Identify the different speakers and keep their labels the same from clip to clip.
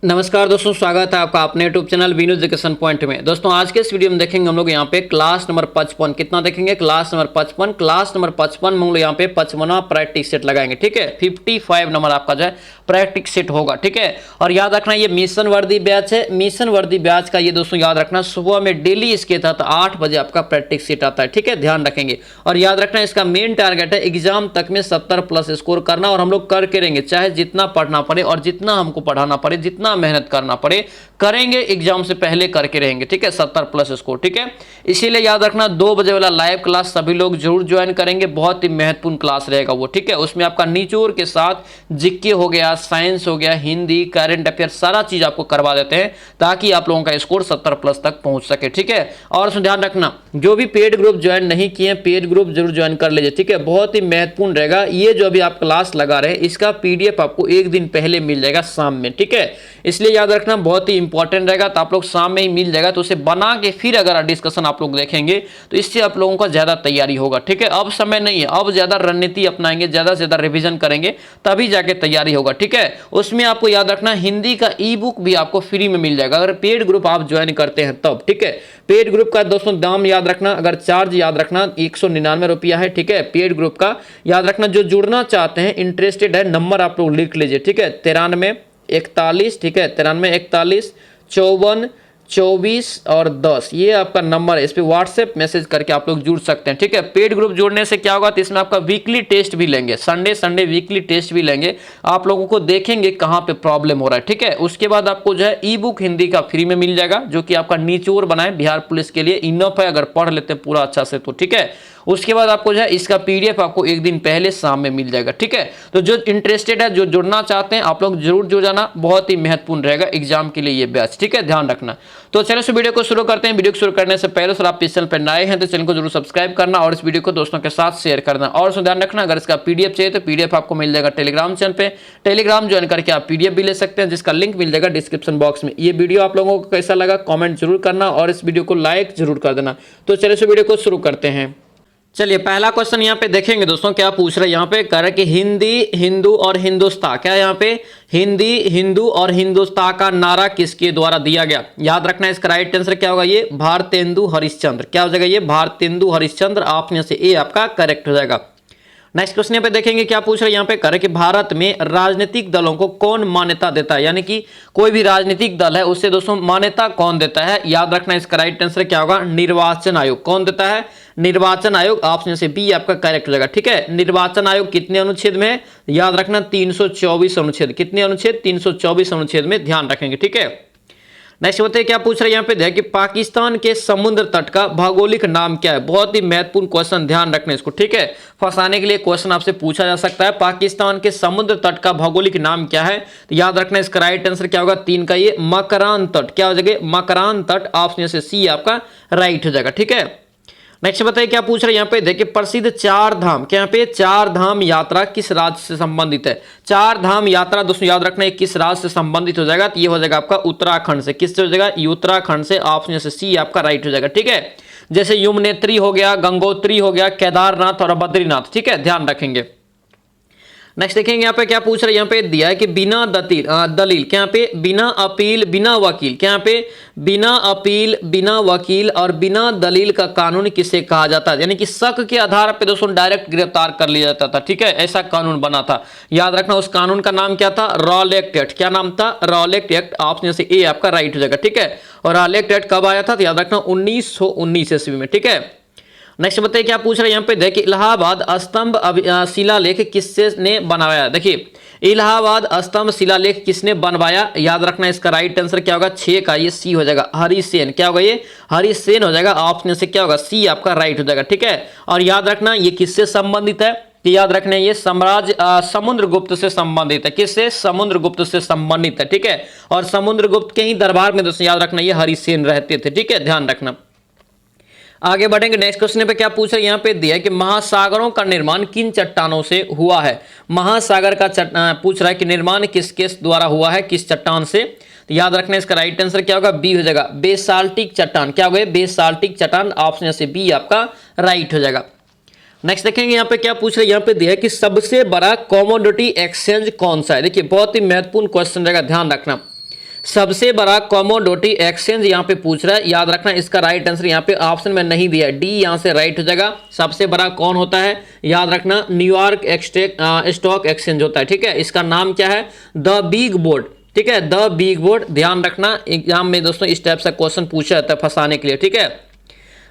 Speaker 1: नमस्कार दोस्तों, स्वागत है आपका अपने YouTube channel Veenu education point में। दोस्तों आज के इस वीडियो में देखेंगे हम लोग यहाँ पे क्लास नंबर 55 कितना देखेंगे। क्लास नंबर 55 में हम लोग यहाँ पे 55वां प्रैक्टिस सेट लगाएंगे। ठीक है, 55 नंबर आपका जो है प्रैक्टिस सेट होगा। ठीक है, और याद रखना ये मिशन वर्दी बैच है। मिशन वर्दी बैच का ये दोस्तों याद रखना सुबह में डेली इसके तहत 8 बजे आपका प्रैक्टिस सेट आता है। ठीक है, ध्यान रखेंगे। और याद रखना इसका मेन टारगेट है एग्जाम तक में 70 प्लस स्कोर करना, और हम लोग करके रहेंगे, चाहे जितना पढ़ना पड़े और जितना हमको पढ़ाना पड़े, जितना मेहनत करना पड़े करेंगे, एग्जाम से पहले करके रहेंगे। ठीक है, 70 प्लस स्कोर। ठीक है, इसीलिए याद रखना 2 बजे वाला लाइव क्लास सभी लोग जरूर ज्वाइन करेंगे। बहुत ही महत्वपूर्ण क्लास रहेगा वो। ठीक है, उसमें आपका निचोड़ के साथ जीके हो गया, साइंस हो गया, हिंदी, करंट अफेयर, सारा चीज आपको करवा देते हैं ताकि आप लोगों का स्कोर 70 प्लस तक पहुंच सके। ठीक है, और उसमें ध्यान रखना जो भी पेड ग्रुप ज्वाइन नहीं किए, पेड ग्रुप जरूर ज्वाइन कर लीजिए। ठीक है, बहुत ही महत्वपूर्ण रहेगा। ये जो अभी आप क्लास लगा रहे हैं इसका पीडीएफ आपको एक दिन पहले मिल जाएगा शाम में। ठीक है, इसलिए याद रखना बहुत ही इंपॉर्टेंट रहेगा। तो आप लोग शाम में ही मिल जाएगा, तो उसे बना के फिर अगर डिस्कशन आप लोग देखेंगे तो इससे आप लोगों का ज्यादा तैयारी होगा। ठीक है, अब समय नहीं है, अब ज्यादा रणनीति अपनाएंगे, ज्यादा से ज्यादा रिवीजन करेंगे तभी जाके तैयारी होगा। ठीक है, उसमें आपको याद रखना हिंदी का ई बुक भी आपको फ्री में मिल जाएगा अगर पेड ग्रुप आप ज्वाइन करते हैं तब। ठीक है, पेड ग्रुप का दोस्तों दाम याद रखना, अगर चार्ज याद रखना 199 रुपया है। ठीक है, पेड ग्रुप का याद रखना। जो जुड़ना चाहते हैं, इंटरेस्टेड है, नंबर आप लोग लिख लीजिए। ठीक है, 9341, ठीक है, 9341 54 24 और 10, ये आपका नंबर है। इस पे व्हाट्सएप मैसेज करके आप लोग जुड़ सकते हैं। ठीक है, पेड ग्रुप जोड़ने से क्या होगा, तो इसमें आपका वीकली टेस्ट भी लेंगे, संडे वीकली टेस्ट भी लेंगे, आप लोगों को देखेंगे कहाँ पे प्रॉब्लम हो रहा है। ठीक है, उसके बाद आपको जो है ई बुक हिंदी का फ्री में मिल जाएगा, जो कि आपका निचोड़ बनाए बिहार पुलिस के लिए इनफ है अगर पढ़ लेते हैं पूरा अच्छा से तो। ठीक है, उसके बाद आपको जो है इसका पीडीएफ आपको एक दिन पहले शाम में मिल जाएगा। ठीक है, तो जो इंटरेस्टेड है, जो जुड़ना चाहते हैं, आप लोग जरूर जुड़ जाना, बहुत ही महत्वपूर्ण रहेगा एग्जाम के लिए ये बैच। ठीक है, ध्यान रखना। तो चलो इस वीडियो को शुरू करते हैं। वीडियो को शुरू करने से पहले सर आप इस चैनल पर नए हैं तो चैनल को जरूर सब्सक्राइब करना और इस वीडियो को दोस्तों के साथ शेयर करना। और उसमें ध्यान रखना अगर इसका पीडीएफ चाहिए तो पीडीएफ आपको मिल जाएगा टेलीग्राम चैनल पे। टेलीग्राम ज्वाइन करके आप पीडीएफ भी ले सकते हैं, जिसका लिंक मिल जाएगा डिस्क्रिप्शन बॉक्स में। ये वीडियो आप लोगों को कैसा लगा कमेंट जरूर करना और इस वीडियो को लाइक जरूर कर देना। तो चलिए इस वीडियो को शुरू करते हैं। चलिए पहला क्वेश्चन यहाँ पे देखेंगे दोस्तों, क्या पूछ रहे हैं यहाँ पे, कह रहे कि हिंदी, हिंदू और हिंदुस्तान, क्या यहाँ पे हिंदी, हिंदू और हिंदुस्तान का नारा किसके द्वारा दिया गया। याद रखना इसका राइट आंसर क्या होगा, ये भारतेंदु हरिश्चंद्र। क्या हो जाएगा, ये भारतेंदु हरिश्चंद्र। ऑप्शन से ए आपका करेक्ट हो जाएगा। नेक्स्ट क्वेश्चन पे देखेंगे क्या पूछ रहे हैं यहाँ पे, करे कि भारत में राजनीतिक दलों को कौन मान्यता देता है, यानी कि कोई भी राजनीतिक दल है उसे दोस्तों मान्यता कौन देता है। याद रखना इसका राइट आंसर क्या होगा, निर्वाचन आयोग। कौन देता है, निर्वाचन आयोग। ऑप्शन से बी आपका करेक्ट हो जाएगा। ठीक है, निर्वाचन आयोग कितने अनुच्छेद में है, याद रखना 324 अनुच्छेद। कितने अनुच्छेद, 324 अनुच्छेद में, ध्यान रखेंगे। ठीक है, नेक्स्ट बताइए क्या पूछ रहे हैं यहाँ पे, देखिए पाकिस्तान के समुद्र तट का भौगोलिक नाम क्या है। बहुत ही महत्वपूर्ण क्वेश्चन, ध्यान रखना इसको। ठीक है, फंसाने के लिए क्वेश्चन आपसे पूछा जा सकता है, पाकिस्तान के समुद्र तट का भौगोलिक नाम क्या है। तो याद रखना इसका राइट आंसर क्या होगा, 3 का ये मकरान तट। क्या हो जाएगा, मकरान तट। ऑप्शन से सी आपका राइट हो जाएगा। ठीक है, नेक्स्ट बताइए क्या पूछ रहे हैं यहाँ पे, देखिए प्रसिद्ध चार धाम, क्या यहाँ पे चार धाम यात्रा किस राज्य से संबंधित है। चार धाम यात्रा दोस्तों याद रखना है किस राज्य से संबंधित हो जाएगा, तो ये हो जाएगा आपका उत्तराखंड से। किससे हो जाएगा, उत्तराखंड से। ऑप्शन से सी आपका राइट हो जाएगा। ठीक है, जैसे यमुनोत्री हो गया, गंगोत्री हो गया, केदारनाथ और बद्रीनाथ। ठीक है, ध्यान रखेंगे। नेक्स्ट देखेंगे यहाँ पे क्या पूछ रहे हैं, यहाँ पे दिया है कि बिना दलील, क्या यहाँ पे बिना अपील बिना वकील, क्या यहाँ पे बिना अपील बिना वकील और बिना दलील का कानून किसे कहा जाता है। यानी कि शक के आधार पे दोस्तों डायरेक्ट गिरफ्तार कर लिया जाता था। ठीक है, ऐसा कानून बना था। याद रखना उस कानून का नाम क्या था, रॉलेक्ट एक्ट। क्या नाम था, रॉलेक्ट एक्ट। ऑप्शन से ए आपका राइट हो जाएगा। ठीक है, और रॉलेक्ट एक्ट कब आया था, तो याद रखना 1919 ईस्वी में। ठीक है, नेक्स्ट बताइए क्या पूछ रहे हैं यहाँ पे, देखिए इलाहाबाद स्तंभ शिलालेख किससे ने बनवाया। देखिए इलाहाबाद स्तंभ शिलालेख किसने बनवाया। याद रखना इसका राइट आंसर क्या होगा, 6 का ये सी हो जाएगा, हरिसेन। क्या होगा, ये हरिसेन हो जाएगा। ऑप्शन से क्या होगा, सी आपका राइट हो जाएगा। ठीक है, और याद रखना ये किससे संबंधित है, तो याद रखना ये साम्राज्य समुद्रगुप्त से संबंधित है। किससे, समुद्रगुप्त से संबंधित है। ठीक है, और समुद्रगुप्त के ही दरबार में दोस्तों याद रखना ये हरिसेन रहते थे। ठीक है, ध्यान रखना। आगे बढ़ेंगे, नेक्स्ट क्वेश्चन पे क्या पूछ रहे हैं यहाँ पे दिया है कि महासागरों का निर्माण किन चट्टानों से हुआ है। महासागर का पूछ रहा है कि निर्माण किसके द्वारा हुआ है, किस चट्टान से। तो याद रखना इसका राइट आंसर क्या होगा, बी हो जाएगा, बेसाल्टिक चट्टान। क्या होगा, बेसाल्टिक चट्टान। ऑप्शन से बी आपका राइट हो जाएगा। नेक्स्ट देखेंगे यहाँ पे क्या पूछ रहे हैं, यहाँ पे दिया है कि सबसे बड़ा कमोडिटी एक्सचेंज कौन सा है। देखिए बहुत ही महत्वपूर्ण क्वेश्चन रहेगा, ध्यान रखना। सबसे बड़ा कमोडिटी एक्सचेंज यहाँ पे पूछ रहा है, याद रखना इसका राइट आंसर यहाँ पे ऑप्शन में नहीं दिया है, डी यहाँ से राइट हो जाएगा। सबसे बड़ा कौन होता है, याद रखना न्यूयॉर्क स्टॉक एक्सचेंज होता है, ठीक है। इसका नाम क्या है, द बिग बोर्ड, ठीक है, द बिग बोर्ड। ध्यान रखना एग्जाम में दोस्तों इस टाइप से क्वेश्चन पूछा जाता है फंसाने के लिए, ठीक है।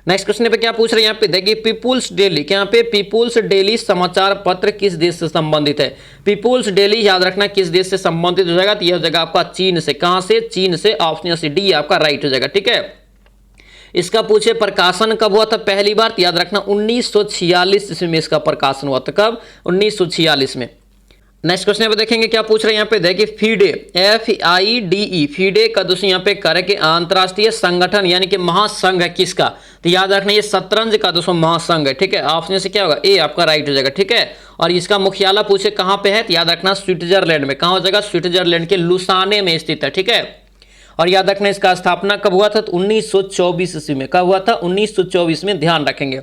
Speaker 1: नेक्स्ट क्वेश्चन पे क्या पूछ रहे हैं यहाँ पे देखिए, पीपुल्स डेली, यहाँ पे पीपुल्स डेली समाचार पत्र किस देश से संबंधित है। पीपुल्स डेली याद रखना किस देश से संबंधित हो जाएगा, तो यह हो जाएगा आपका चीन से। कहां से, चीन से। ऑप्शन सी डी आपका राइट हो जाएगा, ठीक है। इसका पूछे प्रकाशन कब हुआ था पहली बार, तो याद रखना 1946 ईस्वी में इसका प्रकाशन हुआ था। कब, 1946 में। नेक्स्ट क्वेश्चन पे देखेंगे क्या पूछ रहे हैं यहाँ पे देखिए, फीडे, FIDE, फीडे का दोस्तों यहाँ पे करे कि अंतरराष्ट्रीय संगठन यानी कि महासंघ है किसका, तो याद रखना ये शतरंज का दोस्तों महासंघ है, ठीक है। ऑप्शन से क्या होगा, ए आपका राइट हो जाएगा, ठीक है। और इसका मुख्यालय पूछे कहाँ पे है, तो याद रखना स्विट्जरलैंड में। कहाँ हो जाएगा, स्विट्जरलैंड के लुसाने में स्थित है, ठीक है। और याद रखना इसका स्थापना कब हुआ था, तो 1924 ईस्वी में। कब हुआ था, 1924 में, ध्यान रखेंगे।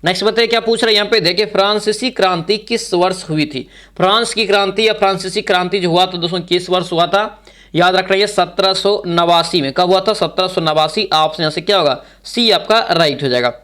Speaker 1: नेक्स्ट बताइए क्या पूछ रहे हैं यहाँ पे देखिए, फ्रांसीसी क्रांति किस वर्ष हुई थी। फ्रांस की क्रांति या फ्रांसीसी क्रांति जो हुआ था दोस्तों किस वर्ष हुआ था, याद रख रही है 1789 में। कब हुआ था, 1789। ऑप्शन से क्या होगा, सी आपका राइट हो जाएगा।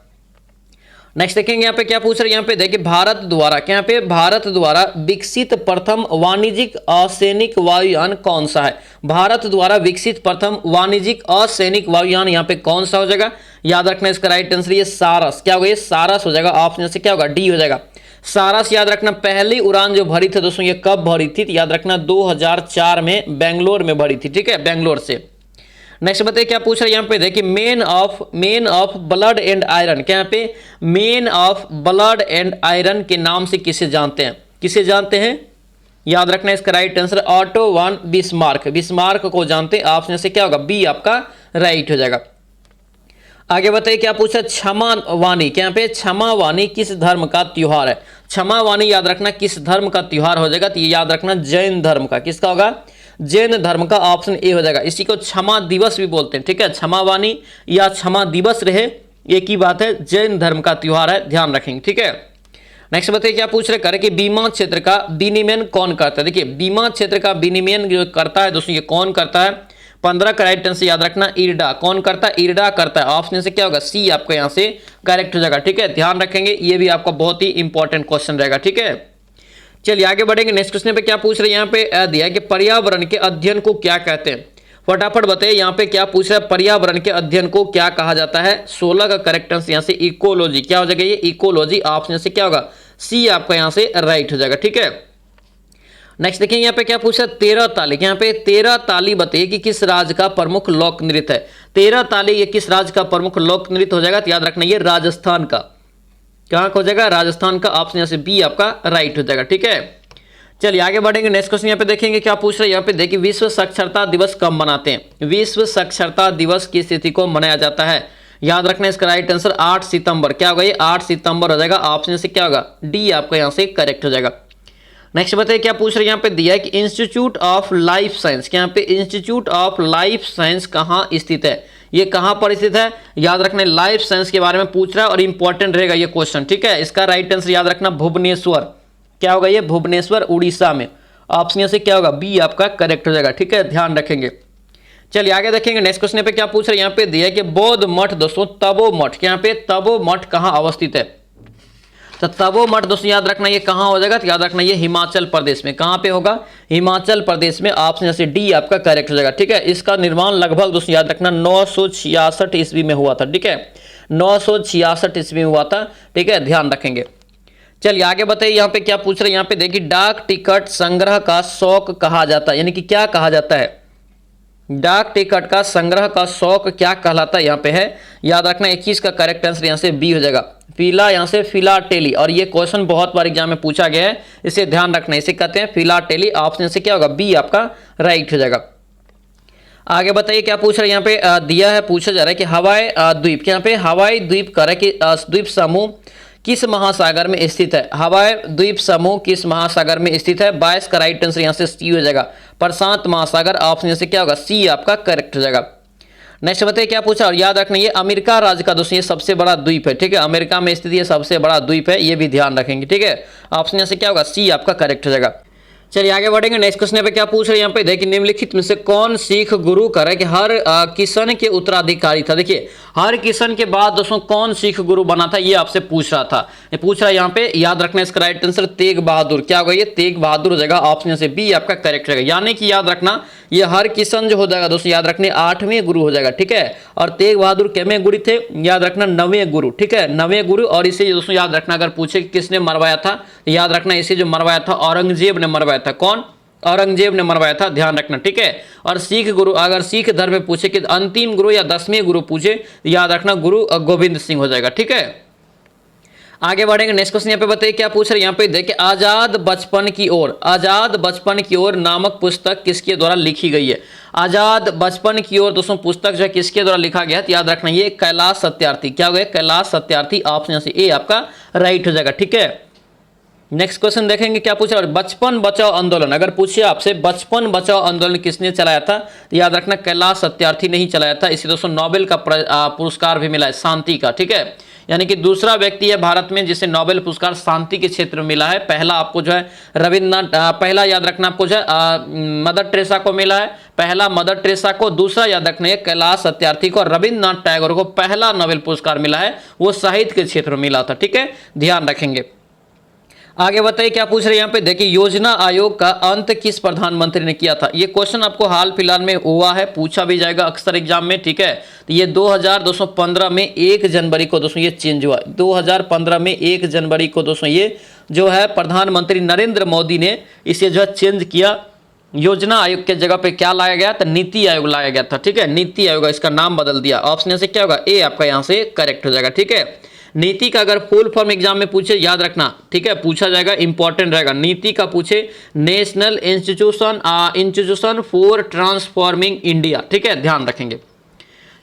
Speaker 1: नेक्स्ट देखेंगे यहाँ पे क्या पूछ रहे हैं यहाँ पे देखिए, भारत द्वारा, क्या यहाँ पे भारत द्वारा विकसित प्रथम वाणिज्यिक असैनिक वायुयान कौन सा है। भारत द्वारा विकसित प्रथम वाणिज्यिक असैनिक वायुयान यहाँ पे कौन सा हो जाएगा, याद रखना इसका राइट आंसर ये सारस। क्या होगा, ये सारस हो जाएगा। ऑप्शन से क्या होगा, डी हो जाएगा सारस। याद रखना पहली उड़ान जो भरी थी दोस्तों ये कब भरी थी, तो याद रखना 2004 में बेंगलोर में भरी थी, ठीक है, बेंगलोर से। नेक्स्ट बताइए क्या पूछ रहे हैं यहाँ पे देखिए, main of blood and iron, क्या यहाँ पे main of blood and iron के नाम से किसे जानते हैं, किसे जानते हैं, याद रखना इसका right answer auto von Bismarck, Bismarck को जानते हैं। ऑप्शन से क्या होगा, बी आपका राइट हो जाएगा। आगे बताइए क्या पूछा, क्षमा वाणी, क्या यहाँ पे क्षमा वाणी किस धर्म का त्योहार है। क्षमा वाणी याद रखना किस धर्म का त्योहार हो जाएगा, तो ये याद रखना जैन धर्म का। किसका होगा, जैन धर्म का। ऑप्शन ए हो जाएगा। इसी को क्षमा दिवस भी बोलते हैं, ठीक है। क्षमा वाणी या क्षमा दिवस रहे एक ही बात है, जैन धर्म का त्योहार है, ध्यान रखेंगे, ठीक है। नेक्स्ट बताइए क्या पूछ रहे करे कि बीमा क्षेत्र का विनियमन कौन करता है। देखिए बीमा क्षेत्र का विनियमन जो करता है दोस्तों ये कौन करता है, 15 का राइट आंसर याद रखना इरडा। कौन करता है, इरडा करता है। ऑप्शन से क्या होगा, सी आपका यहाँ से करेक्ट हो जाएगा, ठीक है। ध्यान रखेंगे ये भी आपका बहुत ही इंपॉर्टेंट क्वेश्चन रहेगा, ठीक है। चलिए आगे बढ़ेंगे। नेक्स्ट क्वेश्चन पे क्या पूछ रहे हैं यहाँ पे दिया है कि पर्यावरण के अध्ययन को क्या कहते हैं। फटाफट बताइए यहाँ पे क्या पूछ रहा है, पर्यावरण के अध्ययन को क्या कहा जाता है। 16 का करेक्ट आंसर यहाँ से इकोलॉजी। क्या हो जाएगा ये, इकोलॉजी। ऑप्शन से क्या होगा, सी आपका यहाँ से राइट हो जाएगा, ठीक है। नेक्स्ट देखिए यहाँ पे क्या पूछा, 13 ताली। यहाँ पे 13 ताली बताइए कि किस राज्य का प्रमुख लोक नृत्य है। 13 ताली ये किस राज्य का प्रमुख लोक नृत्य हो जाएगा, तो याद रखना ये राजस्थान का। कहाँ हो जाएगा, राजस्थान का। ऑप्शन यहाँ से बी आपका राइट हो जाएगा, ठीक है। चलिए आगे बढ़ेंगे। नेक्स्ट क्वेश्चन यहाँ पे देखेंगे क्या पूछ रहे हैं यहाँ पे देखिए, विश्व साक्षरता दिवस कब मनाते हैं। विश्व साक्षरता दिवस किस तिथि को मनाया जाता है, याद रखना इसका राइट आंसर 8 सितंबर। क्या होगा ये, 8 सितंबर हो जाएगा। ऑप्शन से क्या होगा, डी आपका यहाँ से करेक्ट हो जाएगा। नेक्स्ट बताइए क्या पूछ रहे हैं यहाँ पे दिया है कि इंस्टीट्यूट ऑफ लाइफ साइंस, क्या यहाँ पे इंस्टीट्यूट ऑफ लाइफ साइंस कहाँ स्थित है। ये कहाँ पर स्थित है, याद रखना लाइफ साइंस के बारे में पूछ रहा है और इंपॉर्टेंट रहेगा ये क्वेश्चन, ठीक है। इसका राइट आंसर याद रखना भुवनेश्वर। क्या होगा ये, भुवनेश्वर उड़ीसा में। ऑप्शन से क्या होगा, बी आपका करेक्ट हो जाएगा, ठीक है। ध्यान रखेंगे। चलिए आगे देखेंगे। नेक्स्ट क्वेश्चन पे क्या पूछ रहे हैं यहाँ पे दिया है कि बौद्ध मठ दोस्तों तपो मठ, क्या यहाँ पे तपो मठ कहाँ अवस्थित है। तो तपो मठ दोस्तों याद रखना ये कहाँ हो जाएगा, तो याद रखना ये हिमाचल प्रदेश में। कहाँ पे होगा, हिमाचल प्रदेश में। ऑप्शन से डी आपका करेक्ट हो जाएगा, ठीक है। इसका निर्माण लगभग दोस्तों याद रखना 966 ईस्वी में हुआ था, ठीक है। 966 ईस्वी में हुआ था, ठीक है। ध्यान रखेंगे। चलिए आगे बताइए यहाँ पे क्या पूछ रहे हैं यहाँ पे देखिए, डाक टिकट संग्रह का शौक कहा जाता है, यानी कि क्या कहा जाता है। डाक टिकट का संग्रह का शौक क्या कहलाता है यहाँ पे है, याद रखना 21 का करेक्ट आंसर यहाँ से बी हो जाएगा। फिला यहाँ से फिलाटेली, और ये क्वेश्चन बहुत बार एग्जाम में पूछा गया है, इसे ध्यान रखना, इसे कहते हैं फिलाटेली। ऑप्शन से क्या होगा, बी आपका राइट हो जाएगा। आगे बताइए क्या पूछ रहे हैं यहाँ पे दिया है, पूछा जा रहा है कि हवाई द्वीप, यहाँ पे हवाई द्वीप करे कि द्वीप समूह किस महासागर में स्थित है। हवाई द्वीप समूह किस महासागर में स्थित है। 22 का राइट आंसर यहाँ से सी हो जाएगा, प्रशांत महासागर। ऑप्शन से क्या होगा, सी आपका करेक्ट हो जाएगा। नेक्स्ट बताइए क्या पूछा, और याद रखना ये अमेरिका राज्य का दोस्तों ये सबसे बड़ा द्वीप है, ठीक है। अमेरिका में स्थित ये सबसे बड़ा द्वीप है, ये भी ध्यान रखेंगे, ठीक है। ऑप्शन से क्या होगा, सी आपका करेक्ट हो जाएगा। चलिए आगे बढ़ेंगे। नेक्स्ट क्वेश्चन पे क्या पूछ रहे हैं यहाँ पे, देखिए निम्नलिखित में से कौन सिख गुरु का कि हर किशन के उत्तराधिकारी था। देखिए हर किशन के बाद दोस्तों कौन सिख गुरु बना था, ये आपसे पूछ रहा था। ये पूछ रहा है यहाँ पे, याद रखना इसका राइट आंसर तेग बहादुर। क्या होगा ये, तेग बहादुर हो जाएगा, ऑप्शन से बी आपका करेक्ट रहेगा। यानी कि याद रखना ये हर किशन जो हो जाएगा दोस्तों, याद रखने 8वें गुरु हो जाएगा, ठीक है। और तेग बहादुर कितने गुरु थे, याद रखना 9वें गुरु, ठीक है, 9वें गुरु। और इसे दोस्तों याद रखना, अगर पूछे कि किसने मरवाया था, याद रखना इसे जो मरवाया था औरंगजेब ने मरवाया था। कौन, औरंगजेब ने मरवाया था, ध्यान रखना, ठीक है। और सिख गुरु, अगर सिख धर्म में पूछे कि अंतिम गुरु या 10वें गुरु पूछे, याद रखना गुरु गोविंद सिंह हो जाएगा, ठीक है। आगे बढ़ेंगे। नेक्स्ट क्वेश्चन यहाँ पे बताइए क्या पूछ रहे हैं यहाँ पे, देखिए आजाद बचपन की ओर, आजाद बचपन की ओर नामक पुस्तक किसके द्वारा लिखी गई है। आजाद बचपन की ओर दोस्तों पुस्तक जो है किसके द्वारा लिखा गया, तो याद रखना ये कैलाश सत्यार्थी। क्या हो गया, कैलाश सत्यार्थी, ऑप्शन से ए आपका राइट हो जाएगा, ठीक है। नेक्स्ट क्वेश्चन देखेंगे क्या पूछा, बचपन बचाओ आंदोलन, अगर पूछिए आपसे बचपन बचाओ आंदोलन किसने चलाया था, तो याद रखना कैलाश सत्यार्थी ने ही चलाया था। इसे दोस्तों नोबेल का पुरस्कार भी मिला है शांति का, ठीक है। यानी कि दूसरा व्यक्ति है भारत में जिसे नोबेल पुरस्कार शांति के क्षेत्र में मिला है। पहला आपको जो है रविन्द्रनाथ, पहला याद रखना आपको जो है मदर टेरेसा को मिला है, पहला मदर टेरेसा को, दूसरा याद रखना है कैलाश सत्यार्थी को, रविन्द्रनाथ टैगोर को पहला नोबेल पुरस्कार मिला है, वो साहित्य के क्षेत्र में मिला था, ठीक है, ध्यान रखेंगे। आगे बताइए क्या पूछ रहे हैं यहाँ पे, देखिए योजना आयोग का अंत किस प्रधानमंत्री ने किया था। ये क्वेश्चन आपको हाल फिलहाल में हुआ है, पूछा भी जाएगा अक्सर एग्जाम में, ठीक है। तो ये 2015 में 1 जनवरी को दोस्तों ये चेंज हुआ, 2015 में 1 जनवरी को दोस्तों ये जो है प्रधानमंत्री नरेंद्र मोदी ने इसे जो है चेंज किया। योजना आयोग के जगह पे क्या लाया गया, तो नीति आयोग लाया गया था, ठीक है, नीति आयोग, इसका नाम बदल दिया। ऑप्शन से क्या होगा, ए आपका यहाँ से करेक्ट हो जाएगा, ठीक है। नीति का अगर फुल फॉर्म एग्जाम में पूछे, याद रखना, ठीक है, पूछा जाएगा, इंपॉर्टेंट रहेगा। नीति का पूछे national institution for transforming India, ठीक है, ध्यान रखेंगे।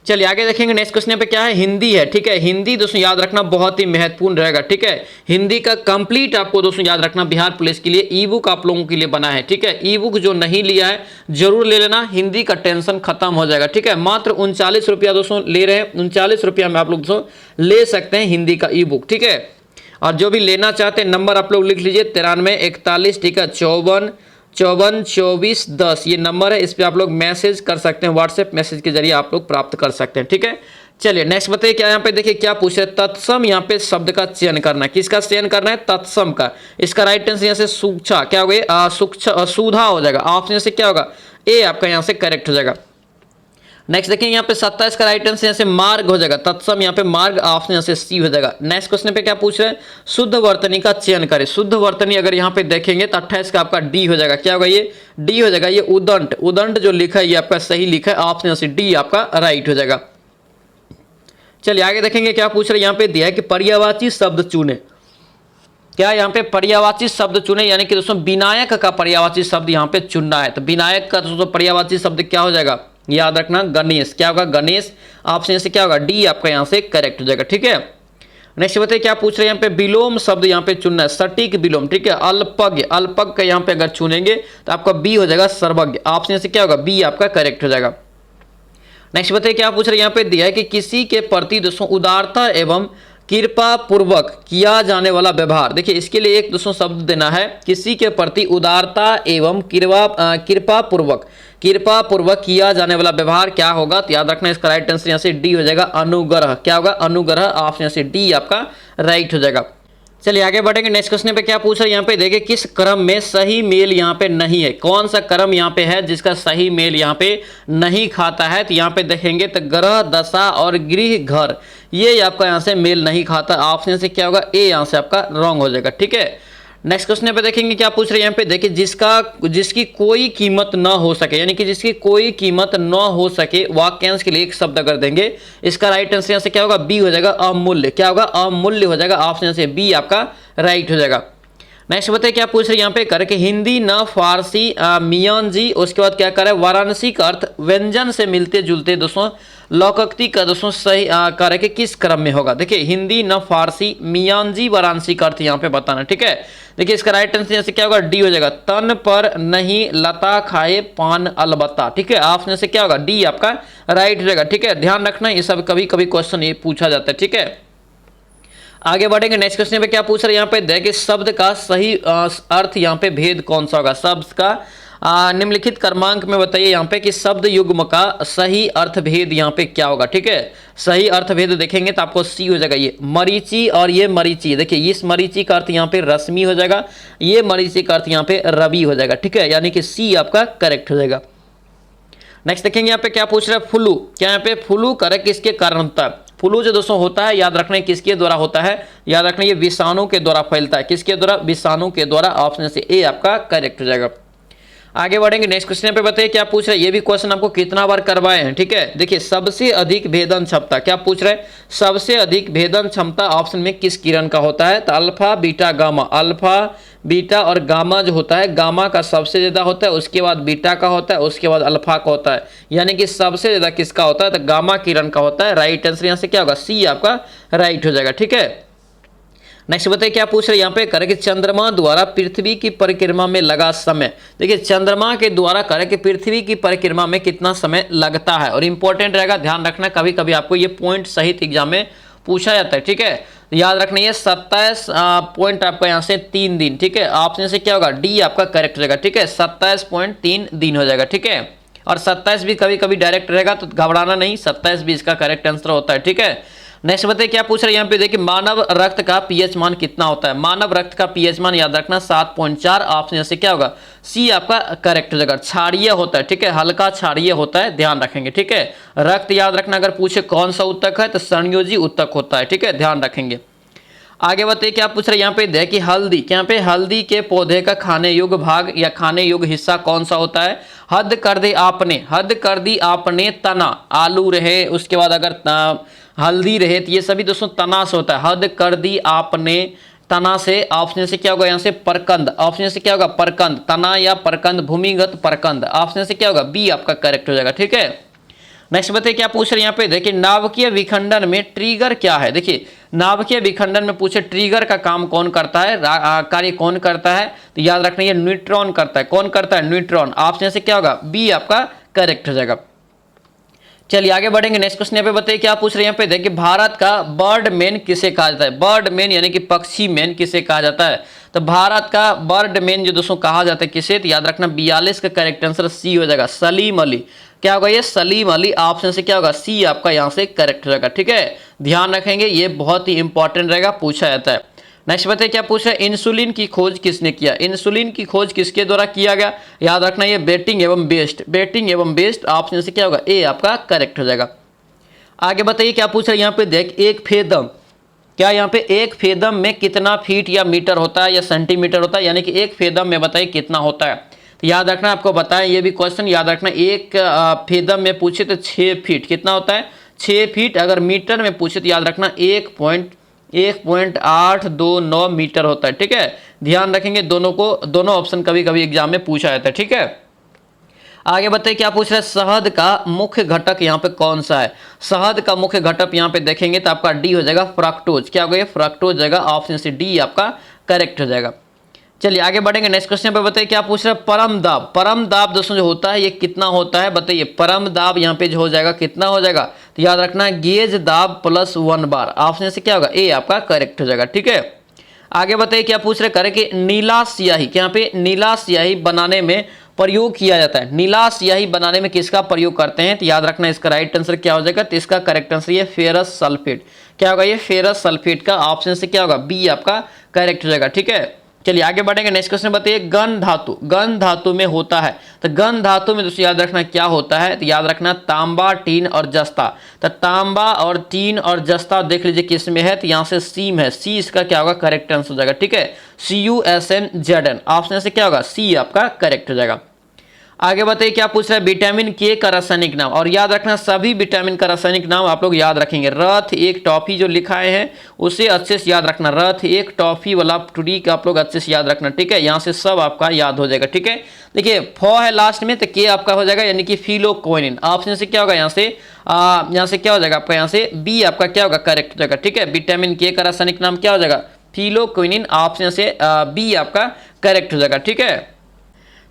Speaker 1: चलिए आगे देखेंगे। नेक्स्ट क्वेश्चन पे क्या है, हिंदी है, ठीक है। हिंदी दोस्तों याद रखना बहुत ही महत्वपूर्ण रहेगा, ठीक है। हिंदी का कंप्लीट आपको दोस्तों याद रखना बिहार पुलिस के लिए ई बुक आप लोगों के लिए बना है, ठीक है। ई बुक जो नहीं लिया है जरूर ले लेना, हिंदी का टेंशन खत्म हो जाएगा, ठीक है। मात्र 39 रुपया दोस्तों ले रहे हैं, 39 रुपया में आप लोग दोस्तों ले सकते हैं हिंदी का ई बुक, ठीक है। और जो भी लेना चाहते हैं नंबर आप लोग लिख लीजिए 93 41, ठीक है, 54 24 10, ये नंबर है, इस पर आप लोग मैसेज कर सकते हैं, व्हाट्सएप मैसेज के जरिए आप लोग प्राप्त कर सकते हैं, ठीक है। चलिए नेक्स्ट बताइए क्या यहाँ पे, देखिए क्या पूछ रहे, तत्सम यहाँ पे शब्द का चयन करना है, किसका चयन करना है, तत्सम का। इसका राइट आंसर यहाँ से सूक्षा, क्या हो गया, सुधा हो जाएगा, ऑप्शन से क्या होगा, ए आपका यहाँ से करेक्ट हो जाएगा। नेक्स्ट देखिए यहाँ पे 27 का राइट आंसर यहाँ से मार्ग हो जाएगा, तत्सम यहाँ पे मार्ग, ऑप्शन यहाँ से सी हो जाएगा। नेक्स्ट क्वेश्चन पे क्या पूछ रहे हैं, शुद्ध वर्तनी का चयन करें। शुद्ध वर्तनी अगर यहाँ पे देखेंगे तो 28 का आपका डी हो जाएगा, क्या होगा ये, डी हो जाएगा। ये उदंड, उदंड जो लिखा है ये आपका सही लिखा है, ऑप्शन यहाँ से डी आपका राइट हो जाएगा। चलिए आगे देखेंगे क्या पूछ रहे हैं, यहाँ पे दिया है कि पर्यायवाची शब्द चुने। क्या यहाँ पे पर्यायवाची शब्द चुने, यानी कि दोस्तों विनायक का पर्यायवाची शब्द यहाँ पे चुनना है। तो विनायक का दोस्तों पर्यायवाची शब्द क्या हो जाएगा, याद रखना गणेश, क्या होगा, गणेश, ऑप्शन से क्या होगा, डी आपका यहाँ से करेक्ट हो जाएगा, ठीक है। नेक्स्ट बताइए क्या पूछ रहे हैं यहाँ पे, विलोम शब्द यहाँ पे चुनना है, सटीक विलोम, ठीक है। अल्पज्ञ, अल्पज्ञ का यहाँ पे अगर चुनेंगे तो आपका बी हो जाएगा सर्वज्ञ, ऑप्शन से क्या होगा, बी आपका करेक्ट हो जाएगा। नेक्स्ट बताइए क्या पूछ रहे हैं यहाँ पे, दिया है कि किसी के प्रति दोस्तों उदारता एवं कृपा पूर्वक किया जाने वाला व्यवहार। देखिए इसके लिए एक दोस्तों शब्द देना है, किसी के प्रति उदारता एवं कृपा पूर्वक किया जाने वाला व्यवहार क्या होगा, तो याद रखना इसका राइट आंसर यहाँ से डी हो जाएगा, अनुग्रह, क्या होगा, अनुग्रह, ऑप्शन यहाँ से डी आपका राइट हो जाएगा। चलिए आगे बढ़ेंगे। नेक्स्ट क्वेश्चन पे क्या पूछ रहे हैं यहाँ पे, देखिए किस क्रम में सही मेल यहाँ पे नहीं है, कौन सा क्रम यहाँ पे है जिसका सही मेल यहाँ पे नहीं खाता है। तो यहाँ पे देखेंगे तो ग्रह, दशा और गृह, घर, ये आपका यहाँ से मेल नहीं खाता, ऑप्शन से क्या होगा, ए यहाँ से आपका रॉन्ग हो जाएगा, ठीक है। नेक्स्ट क्वेश्चन पे देखेंगे क्या पूछ रहे हैं यहाँ पे, देखिए जिसकी कोई कीमत न हो सके, यानी कि जिसकी कोई कीमत न हो सके वाक्यांश के लिए एक शब्द अगर देंगे, इसका राइट आंसर यहाँ से क्या होगा, बी हो जाएगा, अमूल्य, क्या होगा, अमूल्य हो जाएगा, ऑप्शन से बी आपका राइट हो जाएगा। नेक्स्ट बताइए क्या पूछ रहे हैं यहाँ पे, करके हिंदी न फारसी मियानजी, उसके बाद क्या करे, वाराणसी का अर्थ व्यंजन से मिलते जुलते दोस्तों लौकोक्ति का दोस्तों सही कार्य के किस क्रम में होगा। देखिए हिंदी न फारसी मियानजी वाराणसी का अर्थ यहाँ पे बताना, ठीक है। देखिए इसका राइट आंसर जैसे क्या होगा, डी हो जाएगा, तन पर नहीं लता खाए पान अलबत्ता, ठीक है, ऑप्शन से क्या होगा, डी आपका राइट हो जाएगा, ठीक है। ध्यान रखना ये सब कभी कभी क्वेश्चन ये पूछा जाता है, ठीक है। आगे बढ़ेंगे नेक्स्ट क्वेश्चन पे क्या पूछ रहे हैं यहाँ पे देखिए शब्द का सही अर्थ यहाँ पे भेद कौन सा होगा। शब्द का निम्नलिखित क्रमांक में बताइए यहाँ पे कि शब्द युग्म का सही अर्थ भेद यहाँ पे क्या होगा। ठीक है, सही अर्थ भेद देखेंगे तो आपको सी हो जाएगा, ये मरीची और ये मरीची। देखिए इस मरीची का अर्थ यहाँ पे रश्मि हो जाएगा, ये मरीची का अर्थ यहाँ पे रवि हो जाएगा। ठीक है, यानी कि सी आपका करेक्ट हो जाएगा। नेक्स्ट देखेंगे यहाँ पे क्या पूछ रहा है फ्लू, क्या यहाँ पे फ्लू करेक्ट किसके कारण होता है। फ्लू जो दोस्तों होता है याद रखना किसके द्वारा होता है, याद रखना ये विषाणु के द्वारा फैलता है। किसके द्वारा, विषाणु के द्वारा। ऑप्शन से ए आपका करेक्ट हो जाएगा। आगे बढ़ेंगे नेक्स्ट क्वेश्चन पे बताइए क्या पूछ रहे हैं। ये भी क्वेश्चन आपको कितना बार करवाए हैं। ठीक है, देखिए सबसे अधिक भेदन क्षमता क्या पूछ रहे हैं, सबसे अधिक भेदन क्षमता ऑप्शन में किस किरण का होता है। तो alpha beta gamma, alpha beta और गामा जो होता है, गामा का सबसे ज्यादा होता है, उसके बाद बीटा का होता है, उसके बाद अल्फा का होता है। यानी कि सबसे ज्यादा किसका होता है, तो गामा किरण का होता है। राइट आंसर यहाँ से क्या होगा, सी आपका राइट हो जाएगा। ठीक है, नेक्स्ट बताइए क्या पूछ रहे हैं यहाँ पे करे कि चंद्रमा द्वारा पृथ्वी की परिक्रमा में लगा समय। देखिए चंद्रमा के द्वारा करे कि पृथ्वी की परिक्रमा में कितना समय लगता है, और इंपॉर्टेंट रहेगा, ध्यान रखना कभी कभी आपको ये पॉइंट सहित एग्जाम में पूछा जाता है। ठीक है, याद रखना ये 27 पॉइंट आपका यहाँ से 3 दिन। ठीक है, ऑप्शन से क्या होगा, डी आपका करेक्ट रहेगा। ठीक है, 27.3 दिन हो जाएगा। ठीक है, और 27 भी कभी कभी डायरेक्ट रहेगा तो घबराना नहीं, 27 भी इसका करेक्ट आंसर होता है। ठीक है, नेक्स्ट बताइए क्या पूछ रहे हैं यहाँ पे देखिए मानव रक्त का पीएच मान कितना होता है। मानव रक्त का पीएच मान याद रखना 7.4। ऑप्शन से क्या होगा, सी आपका करेक्ट हो जाएगा। क्षारीय होता है। ठीक है, हल्का क्षारीय होता है, ध्यान रखेंगे। ठीक है, रक्त याद रखना अगर पूछे कौन सा उत्तक है तो संयोजी उत्तक होता है। ठीक है, ध्यान रखेंगे। आगे बताइए क्या पूछ रहे हैं यहाँ पे देखिए हल्दी, क्या पे हल्दी के पौधे का खाने योग्य भाग या खाने योग्य हिस्सा कौन सा होता है। हद कर दे आपने, हद कर दी आपने तना, आलू रहे, उसके बाद अगर हल्दी रहे तो ये सभी दोस्तों तना से होता है। हद कर दी आपने तना से, ऑप्शन से क्या होगा यहाँ से परकंद। ऑप्शन से क्या होगा, परकंद, तना या परकंद, भूमिगत परकंद। ऑप्शन से क्या होगा, बी आपका करेक्ट हो जाएगा। ठीक है, नेक्स्ट बताइए क्या पूछ रहे हैं यहाँ पे देखिए नाभिकीय विखंडन में ट्रिगर क्या है। देखिए नाभिकीय विखंडन में पूछे ट्रिगर का काम कौन करता है, कार्य कौन करता है, तो याद रखना ये न्यूट्रॉन करता है। कौन करता है, न्यूट्रॉन। ऑप्शन से क्या होगा, बी आपका करेक्ट हो जाएगा। चलिए आगे बढ़ेंगे नेक्स्ट क्वेश्चन पे बताइए क्या पूछ रहे हैं यहाँ पे देखिए भारत का बर्ड मैन किसे कहा जाता है। बर्ड मैन यानी कि पक्षी मैन किसे कहा जाता है। तो भारत का बर्ड मैन जो दोस्तों कहा जाता है किसे, तो याद रखना 42 का करेक्ट आंसर सी हो जाएगा, सलीम अली। क्या होगा ये, सलीम अली। ऑप्शन से क्या होगा, सी आपका यहाँ से करेक्ट हो जाएगा। ठीक है, ध्यान रखेंगे ये बहुत ही इंपॉर्टेंट रहेगा, पूछा जाता है। नेक्स्ट बताइए क्या पूछ रहा है इंसुलिन की खोज किसने किया। इंसुलिन की खोज किसके द्वारा किया गया, याद रखना ये बेटिंग एवं बेस्ट, बेटिंग एवं बेस्ट। ऑप्शन से क्या होगा, ए आपका करेक्ट हो जाएगा। आगे बताइए क्या पूछ रहा है यहाँ पे देख एक फेदम, क्या यहाँ पे एक फेदम में कितना फीट या मीटर होता है या सेंटीमीटर होता है, यानी कि एक फेदम में बताइए कितना होता है। तो याद रखना आपको बताएं ये भी क्वेश्चन याद रखना, एक फेदम में पूछे तो 6 फीट कितना होता है, 6 फीट। अगर मीटर में पूछे तो याद रखना 1.829 मीटर होता है। ठीक है, ध्यान रखेंगे दोनों ऑप्शन कभी कभी एग्जाम में पूछा जाता है। ठीक है, आगे बताइए क्या पूछ रहे हैं शहद का मुख्य घटक यहाँ पे कौन सा है। शहद का मुख्य घटक यहाँ पे देखेंगे तो आपका डी हो जाएगा, फ्रक्टोज। क्या होगा, फ्रक्टोज जाएगा। ऑप्शन से डी आपका करेक्ट हो जाएगा। चलिए आगे बढ़ेंगे नेक्स्ट क्वेश्चन पे बताइए क्या पूछ रहे हैं परम दाब। परम दाब दोस्तों जो होता है ये कितना होता है बताइए। परम दाब यहाँ पे जो हो जाएगा कितना हो जाएगा, तो याद रखना गेज दाब प्लस 1 बार। ऑप्शन से क्या होगा, ए आपका करेक्ट हो जाएगा। ठीक है, आगे बताइए क्या पूछ रहे करें कि नीला स्याही, क्या यहाँ पे नीला स्याही बनाने में प्रयोग किया जाता है। नीला स्याही बनाने में किसका प्रयोग करते हैं, तो याद रखना इसका राइट आंसर क्या हो जाएगा, तो इसका करेक्ट आंसर ये फेरस सल्फेट। क्या होगा ये, फेरस सल्फेट का। ऑप्शन से क्या होगा, बी आपका करेक्ट हो जाएगा। ठीक है, चलिए आगे बढ़ेंगे नेक्स्ट क्वेश्चन बताइए गन धातु, गन धातु में होता है। तो गन धातु में दोस्तों याद रखना क्या होता है, तो याद रखना तांबा, टीन और जस्ता। तो तांबा और टीन और जस्ता देख लीजिए किस में है, तो यहाँ से सी में है। सी इसका क्या होगा, करेक्ट आंसर हो जाएगा। ठीक है, CUSNZN। ऑप्शन से क्या होगा, सी आपका करेक्ट हो जाएगा। आगे बताइए क्या पूछ रहा है विटामिन के का रासायनिक नाम, और याद रखना सभी विटामिन का रासायनिक नाम आप लोग याद रखेंगे। रथ एक टॉफी जो लिखा है उसे अच्छे से याद रखना, रथ एक टॉफी वाला ट्रिक आप लोग अच्छे से याद रखना। ठीक है, यहाँ से सब आपका याद हो जाएगा। ठीक है, देखिए फ है लास्ट में तो के आपका हो जाएगा, यानी कि फिलोक्विनिन। ऑप्शन से क्या होगा, यहाँ से क्या हो जाएगा आपका, यहाँ से बी आपका क्या होगा, करेक्ट हो जाएगा। ठीक है, विटामिन के का रासायनिक नाम क्या हो जाएगा, फिलोक्विनिन। ऑप्शन से बी आपका करेक्ट हो जाएगा। ठीक है,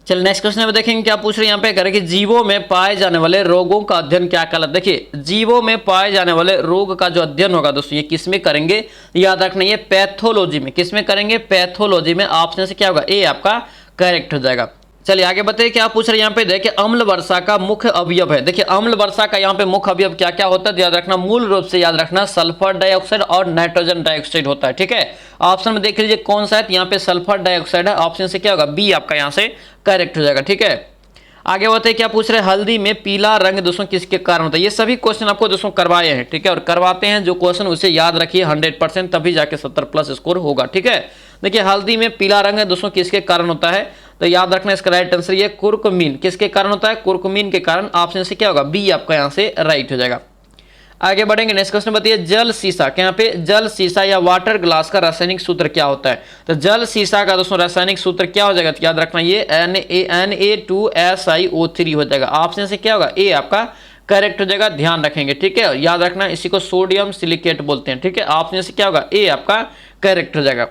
Speaker 1: चलिए नेक्स्ट क्वेश्चन में देखेंगे क्या पूछ रहे हैं यहाँ पे करें कि जीवों में पाए जाने वाले रोगों का अध्ययन क्या कहलाता है। देखिए जीवों में पाए जाने वाले रोग का जो अध्ययन होगा दोस्तों ये किस में करेंगे, याद रखना ये पैथोलॉजी में। किस में करेंगे, पैथोलॉजी में। ऑप्शन से क्या होगा, ए आपका करेक्ट हो जाएगा। चलिए आगे बताइए क्या पूछ रहे हैं यहाँ पे। देखिए अम्ल वर्षा का मुख्य अवयव है। देखिए अम्ल वर्षा का यहाँ पे मुख्य अवयव क्या क्या होता है, याद रखना मूल रूप से याद रखना सल्फर डाइऑक्साइड और नाइट्रोजन डाइऑक्साइड होता है। ठीक है, ऑप्शन में देख लीजिए कौन सा है, यहाँ पे सल्फर डाइऑक्साइड है। ऑप्शन से क्या होगा, बी आपका यहाँ से करेक्ट हो जाएगा। ठीक है, आगे बताइए क्या पूछ रहे हैं, हल्दी में पीला रंग दोस्तों किसके कारण होता है। ये सभी क्वेश्चन आपको दोस्तों करवाए हैं। ठीक है, और करवाते हैं जो क्वेश्चन उसे याद रखिए 100%, तभी जाके 70+ स्कोर होगा। ठीक है, देखिए हल्दी में पीला रंग है दोस्तों किसके कारण होता है, तो याद रखना इसका राइट आंसर ये कुर्कुमीन। किसके कारण होता है, कुर्कुमीन के कारण। ऑप्शन से क्या होगा, बी आपका यहाँ से राइट हो जाएगा। आगे बढ़ेंगे, नेक्स्ट क्वेश्चन बताइए जल शीशा के यहाँ पे जल शीशा या वाटर ग्लास का रासायनिक सूत्र क्या होता है। तो जल शीशा का दोस्तों रासायनिक सूत्र क्या हो जाएगा, तो याद रखना ये Na2SiO3 हो जाएगा। ऑप्शन से क्या होगा, ए आपका करेक्ट हो जाएगा, ध्यान रखेंगे। ठीक है, याद रखना इसी को सोडियम सिलिकेट बोलते हैं। ठीक है, ऑप्शन से क्या होगा, ए आपका करेक्ट हो जाएगा।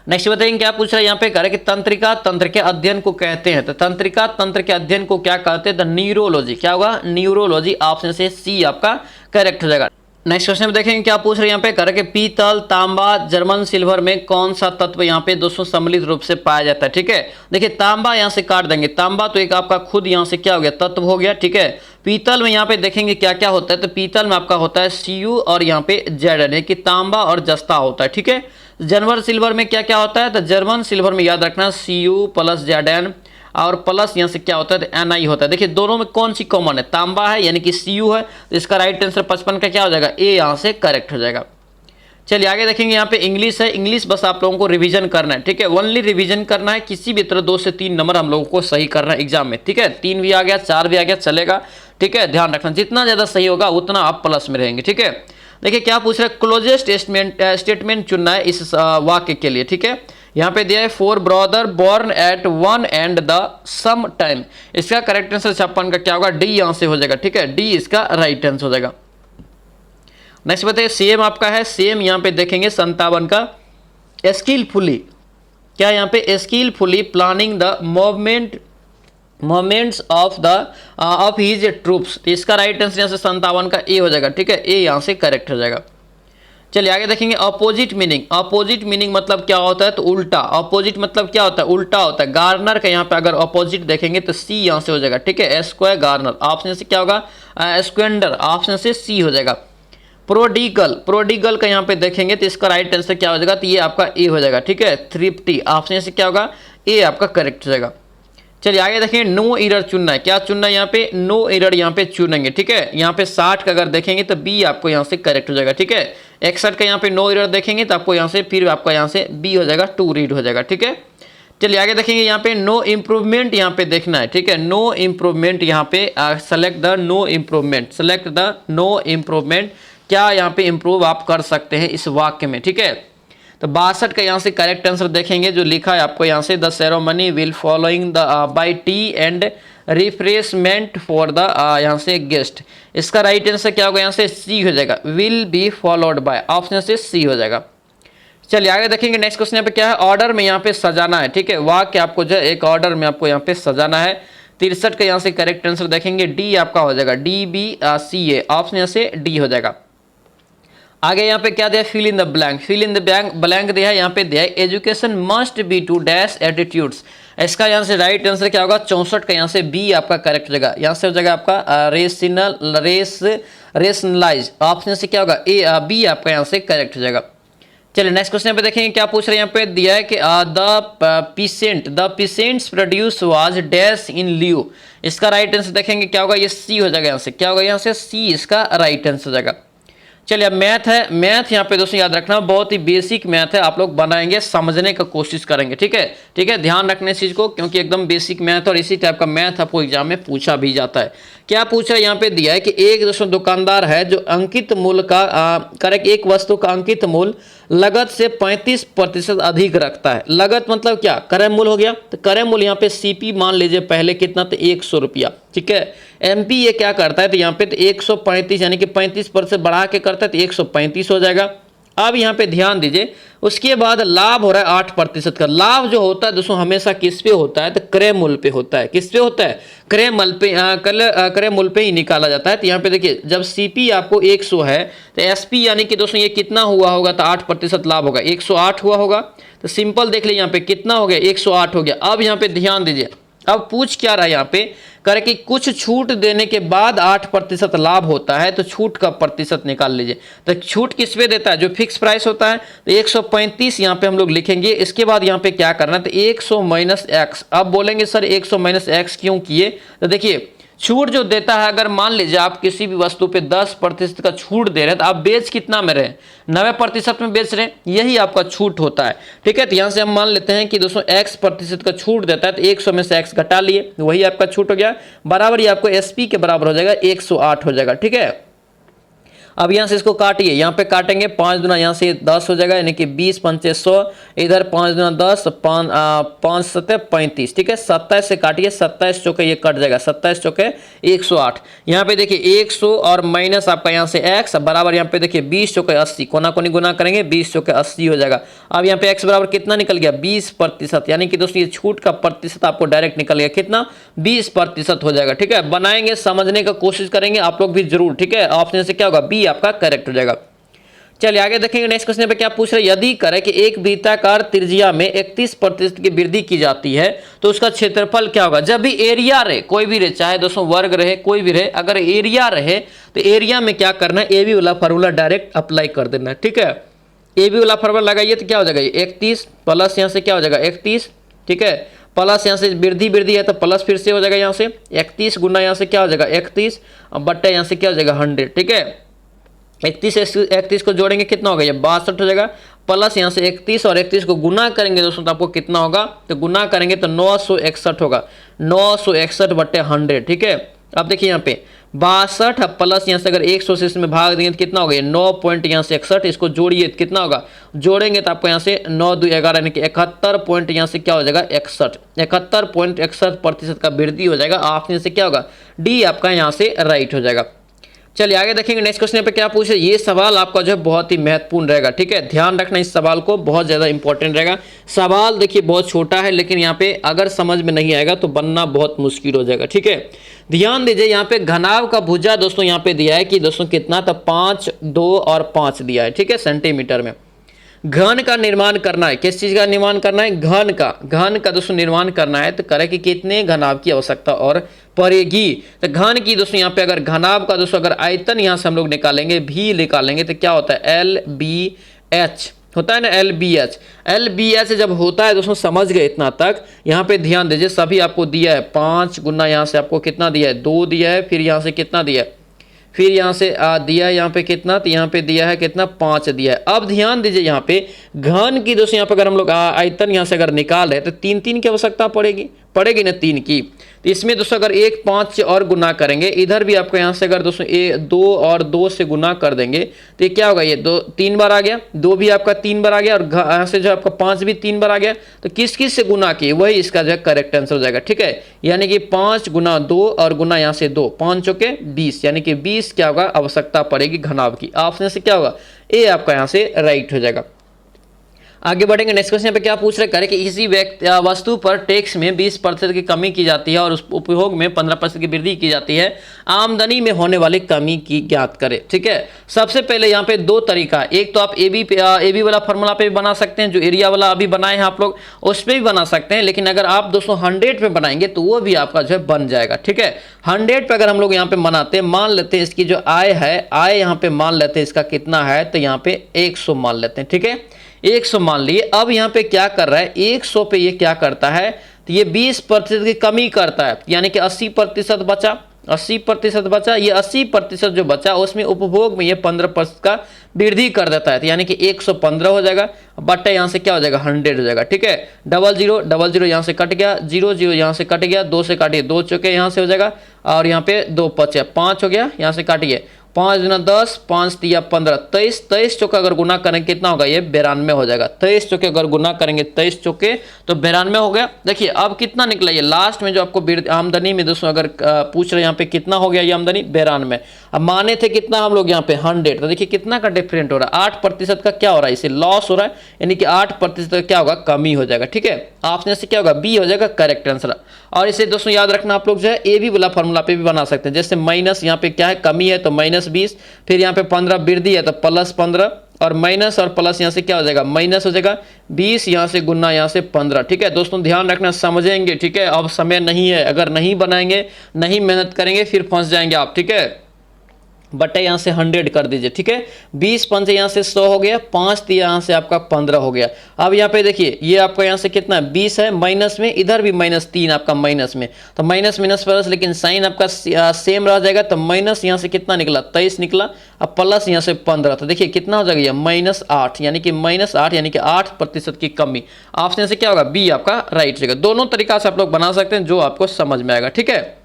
Speaker 1: नेक्स्ट बताएंगे क्या पूछ रहा है यहाँ पे, करें कि तंत्रिका तंत्र के अध्ययन को कहते हैं। तो तंत्रिका तंत्र के अध्ययन को क्या कहते हैं, तो न्यूरोलॉजी। क्या होगा, न्यूरोलॉजी। ऑप्शन से सी आपका करेक्ट हो जाएगा। नेक्स्ट क्वेश्चन में देखेंगे क्या पूछ रहे हैं यहाँ पे, करें कि पीतल तांबा जर्मन सिल्वर में कौन सा तत्व यहाँ पे दोस्तों सम्मिलित रूप से पाया जाता है। ठीक है, देखिए तांबा यहाँ से काट देंगे, तांबा तो एक आपका खुद यहाँ से क्या हो गया, तत्व हो गया। ठीक है, पीतल में यहाँ पे देखेंगे क्या क्या होता है, तो पीतल में आपका होता है Cu और यहाँ पे Zn है कि तांबा और जस्ता होता है। ठीक है, जर्मन सिल्वर में क्या क्या होता है, तो जर्मन सिल्वर में याद रखना Cu प्लस Zn और प्लस यहाँ से क्या होता है, तो Ni होता है। देखिए दोनों में कौन सी कॉमन है, तांबा है यानी कि Cu है, तो इसका राइट आंसर 55 का क्या हो जाएगा, ए यहाँ से करेक्ट हो जाएगा। चलिए आगे देखेंगे यहाँ पे इंग्लिश है। इंग्लिश बस आप लोगों को रिवीजन करना है। ठीक है, ओनली रिवीजन करना है, किसी भी तरह 2 से 3 नंबर हम लोगों को सही करना है एग्जाम में। ठीक है, 3 भी आ गया 4 भी आ गया चलेगा। ठीक है, ध्यान रखना जितना ज़्यादा सही होगा उतना आप प्लस में रहेंगे। ठीक है, देखिए क्या पूछ रहे हैं, क्लोजेस्ट स्टेटमेंट चुनना है इस वाक्य के लिए। ठीक है, यहाँ पे दिया है 4 brother born at one and the same time. इसका करेक्ट आंसर 56 का क्या होगा, डी यहाँ से हो जाएगा। ठीक है, डी इसका राइट आंसर हो जाएगा। नेक्स्ट बताइए सेम आपका है, सेम यहाँ पे देखेंगे 57 का, स्किलफुली। क्या यहाँ पे skilfully planning the moments of his troops. इसका राइट आंसर यहाँ से 57 का ए हो जाएगा। ठीक है, ए यहाँ से करेक्ट हो जाएगा। चलिए आगे देखेंगे अपोजिट मीनिंग। अपोजिट मीनिंग मतलब क्या होता है, तो उल्टा। अपोजिट मतलब क्या होता है, उल्टा होता है। गार्नर का यहाँ पे अगर अपोजिट देखेंगे तो सी यहाँ से हो जाएगा। ठीक है, स्क्वायर गार्नर। ऑप्शन से क्या होगा, स्क्वेंडर। ऑप्शन से सी हो जाएगा। प्रोडिगल, प्रोडिगल का यहाँ पे देखेंगे तो इसका राइट आंसर क्या हो जाएगा, तो ये आपका ए हो जाएगा। ठीक है, थ्रिफ्टी। ऑप्शन से क्या होगा, ए आपका करेक्ट हो जाएगा। चलिए आगे देखेंगे नो एरर चुनना है। क्या चुनना है यहाँ पे, नो एरर यहाँ पे चुनेंगे। ठीक है, यहाँ पे 60 का अगर देखेंगे तो बी आपको यहाँ से करेक्ट हो जाएगा। ठीक है, 61 का यहाँ पे नो एरर देखेंगे तो आपको यहाँ से फिर आपका यहाँ से बी हो जाएगा, 2 रीड हो जाएगा। ठीक है, चलिए आगे देखेंगे यहाँ पे नो इम्प्रूवमेंट यहाँ पे देखना है। ठीक है, नो इम्प्रूवमेंट यहाँ पे select the no improvement, select the no improvement. क्या यहाँ पे इम्प्रूव आप कर सकते हैं इस वाक्य में। ठीक है, तो 62 का यहाँ से करेक्ट आंसर देखेंगे जो लिखा है आपको यहाँ से, the ceremony will following the by tea and refreshment for the यहाँ से गेस्ट। इसका राइट आंसर क्या होगा, यहाँ से सी हो जाएगा, will be followed by. Option से सी हो जाएगा। चलिए आगे देखेंगे नेक्स्ट क्वेश्चन यहाँ पे क्या है, ऑर्डर में यहाँ पे सजाना है। ठीक है, वाक्य आपको जो एक ऑर्डर में आपको यहाँ पे सजाना है। 63 का यहाँ से करेक्ट आंसर देखेंगे, डी आपका हो जाएगा, DBCA। ऑप्शन यहाँ से डी हो जाएगा। आगे यहाँ पे क्या दिया, fill in the blank. Fill in the blank दिया है, यहाँ पे दिया है education must be to dash attitudes. इसका यहाँ से राइट आंसर क्या होगा, 64 का यहाँ से बी आपका करेक्ट हो जाएगा। यहाँ से हो जाएगा आपका रेशनलाइज। ऑप्शन से क्या होगा, ए बी आपका यहाँ से करेक्ट हो जाएगा। चलिए नेक्स्ट क्वेश्चन पे देखेंगे क्या पूछ रहे हैं। यहाँ पे दिया है कि the patients produce was dash in lieu. इसका राइट आंसर देखेंगे क्या होगा, ये सी हो जाएगा। यहाँ से क्या होगा, यहाँ से सी इसका राइट आंसर हो जाएगा। चलिए अब मैथ है। मैथ यहाँ पे दोस्तों याद रखना बहुत ही बेसिक मैथ है, आप लोग बनाएंगे, समझने का कोशिश करेंगे। ठीक है, ठीक है, ध्यान रखने इस चीज़ को, क्योंकि एकदम बेसिक मैथ और इसी टाइप का मैथ आपको एग्जाम में पूछा भी जाता है। क्या पूछा है यहाँ पे दिया है कि एक दोस्तों दुकानदार है जो अंकित मूल्य का करेक्ट एक वस्तु का अंकित मूल्य लागत से 35% अधिक रखता है। लागत मतलब क्या, क्रय मूल्य हो गया। तो क्रय मूल्य यहाँ पे CP मान लीजिए पहले कितना, तो 100 रुपया। ठीक है, MP ये क्या करता है, तो यहाँ पे तो 135 यानी कि 35% बढ़ा के करता है तो 135 हो जाएगा। अब यहाँ पे ध्यान दीजिए, उसके बाद लाभ हो रहा है 8% का। लाभ जो होता है दोस्तों हमेशा किस पे होता है, तो क्रय मूल्य पे होता है। किस पे होता है, क्रय मूल्य पे, क्रय मूल्य पे ही निकाला जाता है। तो यहाँ पे देखिए जब सीपी आपको 100 है तो एसपी यानी कि दोस्तों ये कितना हुआ होगा, तो 8% लाभ होगा, 108 हुआ होगा। तो सिंपल देख लीजिए यहाँ पे कितना हो गया, 108 हो गया। अब यहाँ पे ध्यान दीजिए, अब पूछ क्या रहा है यहाँ पे, करे कि कुछ छूट देने के बाद 8% लाभ होता है, तो छूट का प्रतिशत निकाल लीजिए। तो छूट किस पे देता है, जो फिक्स प्राइस होता है, तो 135 यहाँ पे हम लोग लिखेंगे। इसके बाद यहाँ पे क्या करना है, तो 100 माइनस एक्स। अब बोलेंगे सर 100 माइनस एक्स क्यों किए, तो देखिए छूट जो देता है, अगर मान लीजिए आप किसी भी वस्तु पे 10% का छूट दे रहे हैं, तो आप बेच कितना में रहे, 90% में बेच रहे हैं, यही आपका छूट होता है। ठीक है, तो यहाँ से हम मान लेते हैं कि दोस्तों x% का छूट देता है, तो 100 में से x घटा लिए, वही आपका छूट हो गया, बराबर ही आपको एसपी के बराबर हो जाएगा, 108 हो जाएगा। ठीक है, अब यहाँ से इसको काटिए, यहाँ पे काटेंगे 5 दुना यहाँ से 10 हो जाएगा, यानी कि 20 पंचे 100, इधर 5 दुना 10, 5 सत्ते 35। ठीक है, 27 से काटिए, 27 चौके ये कट जाएगा, 27 चौके 108। यहाँ पे देखिए 100 और माइनस आपका यहाँ से x बराबर, यहाँ पे देखिए 20 चौके 80, कोना कोनी गुना करेंगे 20 चौके 80 हो जाएगा। अब यहाँ पे x बराबर कितना निकल गया, 20%, यानी कि दोस्तों ये छूट का प्रतिशत आपको डायरेक्ट निकल गया, कितना, 20% हो जाएगा। ठीक है, बनाएंगे, समझने का कोशिश करेंगे आप लोग भी जरूर। ठीक है, ऑप्शन से क्या होगा, बी आपका करेक्ट हो जाएगा। चलिए आगे देखेंगे, नेक्स्ट क्वेश्चन पे क्या पूछ रहे हैं, यदि करें कि एक वृत्ताकार त्रिज्या में 31% की वृद्धि की जाती है तो उसका क्षेत्रफल क्या होगा। जब भी एरिया रहे, कोई भी रहे, चाहे दोस्तों वर्ग रहे, कोई भी रहे, अगर एरिया रहे तो एरिया में क्या करना है, एबी वाला फार्मूला डायरेक्ट अप्लाई कर देना है। ठीक है, एबी वाला फार्मूला लगाइए तो क्या हो जाएगा, 31 प्लस यहाँ से क्या हो जाएगा 31। ठीक है, प्लस यहाँ से वृद्धि है तो प्लस फिर से हो जाएगा, यहाँ से 31 गुना यहाँ से क्या हो जाएगा 31, बट्टा यहाँ से क्या हो जाएगा 100। ठीक है, 31 को जोड़ेंगे कितना होगा, ये 62 हो जाएगा, प्लस यहाँ से 31 और 31 को गुना करेंगे दोस्तों तो आपको कितना होगा, तो गुना करेंगे तो 961 होगा, 961 बट्टे 100। ठीक है, अब देखिए यहाँ पे 62 प्लस यहाँ से अगर 100 से इसमें भाग देंगे तो कितना होगा, ये 9 पॉइंट यहाँ से 61, इसको जोड़िए तो कितना होगा, जोड़ेंगे तो आपको यहाँ से 9 2 11 यानी कि 71 पॉइंट यहाँ से क्या हो जाएगा 61, 71.61% का वृद्धि हो जाएगा। ऑप्शन से क्या होगा, डी आपका यहाँ से राइट हो जाएगा। चलिए आगे देखेंगे, नेक्स्ट क्वेश्चन पे क्या पूछे, ये सवाल आपका जो है बहुत ही महत्वपूर्ण रहेगा। ठीक है, ध्यान रखना इस सवाल को, बहुत ज़्यादा इंपॉर्टेंट रहेगा। सवाल देखिए बहुत छोटा है, लेकिन यहाँ पे अगर समझ में नहीं आएगा तो बनना बहुत मुश्किल हो जाएगा। ठीक है, ध्यान दीजिए, यहाँ पे घनाभ का भुजा दोस्तों यहाँ पे दिया है कि दोस्तों कितना, तो 5, 2 और 5 दिया है। ठीक है, सेंटीमीटर में। घन का निर्माण करना है, किस चीज का निर्माण करना है, घन का दोस्तों निर्माण करना है, तो करे कि कितने घनाभ की आवश्यकता और पड़ेगी। तो घन की दोस्तों यहाँ पे अगर घनाभ का दोस्तों अगर आयतन यहाँ से हम लोग निकालेंगे, भी निकालेंगे, तो क्या होता है LBH होता है ना, LBH जब होता है दोस्तों, समझ गए इतना तक। यहाँ पे ध्यान दीजिए, सभी आपको दिया है 5 गुना यहाँ से आपको कितना दिया है, 2 दिया है, फिर यहाँ से कितना दिया है, फिर यहाँ से दिया है यहाँ पे कितना, तो यहाँ पे दिया है कितना, 5 दिया है। अब ध्यान दीजिए, यहाँ पे घन की दोस्तों यहाँ पे अगर हम लोग आयतन यहाँ से अगर निकाल रहे तो 3 की आवश्यकता पड़ेगी ना 3 की। तो इसमें दोस्तों अगर 1 5 से और गुना करेंगे, इधर भी आपको यहाँ से अगर दोस्तों 2 और 2 से गुना कर देंगे तो ये क्या होगा, ये 2 3 बार आ गया, 2 भी आपका 3 बार आ गया, और यहाँ से जो आपका 5 भी 3 बार आ गया। तो किस किस से गुना किए, वही इसका जो है करेक्ट आंसर हो जाएगा। ठीक है, यानी कि 5 गुना 2 और गुना यहाँ से 2, 5 चौके 20, यानी कि 20 क्या होगा, आवश्यकता पड़ेगी घनाभ की। ऑप्शन से क्या होगा, ए आपका यहाँ से राइट हो जाएगा। आगे बढ़ेंगे, नेक्स्ट क्वेश्चन पे क्या पूछ रहे करें कि इसी वस्तु पर टैक्स में 20% की कमी की जाती है और उस उपभोग में 15% की वृद्धि की जाती है, आमदनी में होने वाली कमी की ज्ञात करें। ठीक है, सबसे पहले यहाँ पे 2 तरीका, एक तो आप एबी वाला फार्मूला पे भी बना सकते हैं, जो एरिया वाला अभी बनाए हैं आप लोग उस पर भी बना सकते हैं, लेकिन अगर आप दोस्तों 100 पे बनाएंगे तो वो भी आपका जो है बन जाएगा। ठीक है, 100 पे अगर हम लोग यहाँ पे बनाते हैं, मान लेते हैं इसकी जो आय है, आय यहाँ पे मान लेते हैं इसका कितना है, तो यहाँ पे 100 मान लेते हैं। ठीक है, 100 मान लिए। अब यहाँ पे क्या कर रहा है, 100 पे ये क्या करता है, तो ये 20% की कमी करता है, यानी कि 80% बचा, 80% बचा। ये 80% जो बचा उसमें उपभोग में ये 15% का वृद्धि कर देता है, तो यानी कि 115 हो जाएगा, बट्टा यहाँ से क्या हो जाएगा 100 हो जाएगा। ठीक है, 00 यहाँ से कट गया, 00 यहाँ से कट गया, 2 से काटिए 2 चौके यहाँ से हो जाएगा, और यहाँ पे 2 5 5 हो गया, यहाँ से काटिए 5 दूना 10, 5 तिया 15, 23, 23 चौके अगर गुना करेंगे कितना होगा, ये 92 हो जाएगा। 23 चौके अगर गुना करेंगे 23 चौके तो 92 हो गया। देखिए अब कितना निकला, ये लास्ट में जो आपको आमदनी में दोस्तों अगर पूछ रहे यहाँ पे कितना हो गया ये आमदनी 92। अब माने थे कितना हम लोग यहाँ पे 100, तो देखिए कितना का डिफरेंट हो रहा है, 8% का क्या हो रहा है, इसे लॉस हो रहा है, यानी कि 8% का क्या होगा, कमी हो जाएगा। ठीक है, ऑप्शन से क्या होगा, बी हो जाएगा करेक्ट आंसर। और इसे दोस्तों याद रखना आप लोग जो है ए भी वाला फॉर्मूला पे भी बना सकते हैं, जैसे माइनस यहाँ पे क्या है, कमी है तो -20, फिर यहाँ पे 15 वृद्धि है तो +15, और माइनस और प्लस यहाँ से क्या हो जाएगा, माइनस हो जाएगा, 20 यहाँ से गुना यहाँ से 15। ठीक है दोस्तों ध्यान रखना, समझेंगे। ठीक है, अब समय नहीं है, अगर नहीं बनाएंगे, नहीं मेहनत करेंगे, फिर फंस जाएंगे आप। ठीक है, बटे यहाँ से 100 कर दीजिए। ठीक है, 20 पंचे यहाँ से 100 हो गया, 5 तो यहाँ से आपका 15 हो गया। अब यहाँ पे देखिए ये आपका यहाँ से कितना 20 है, माइनस में, इधर भी -3 आपका माइनस में, तो माइनस माइनस प्लस, लेकिन साइन आपका सेम रह जाएगा, तो माइनस यहाँ से कितना निकला 23 निकला, अब प्लस यहाँ से 15, तो देखिए कितना हो जाएगा ये -8, यानी कि -8 यानी कि 8% की कमी। ऑप्शन से क्या होगा, बी आपका राइट रहेगा। दोनों तरीका से आप लोग बना सकते हैं, जो आपको समझ में आएगा। ठीक है,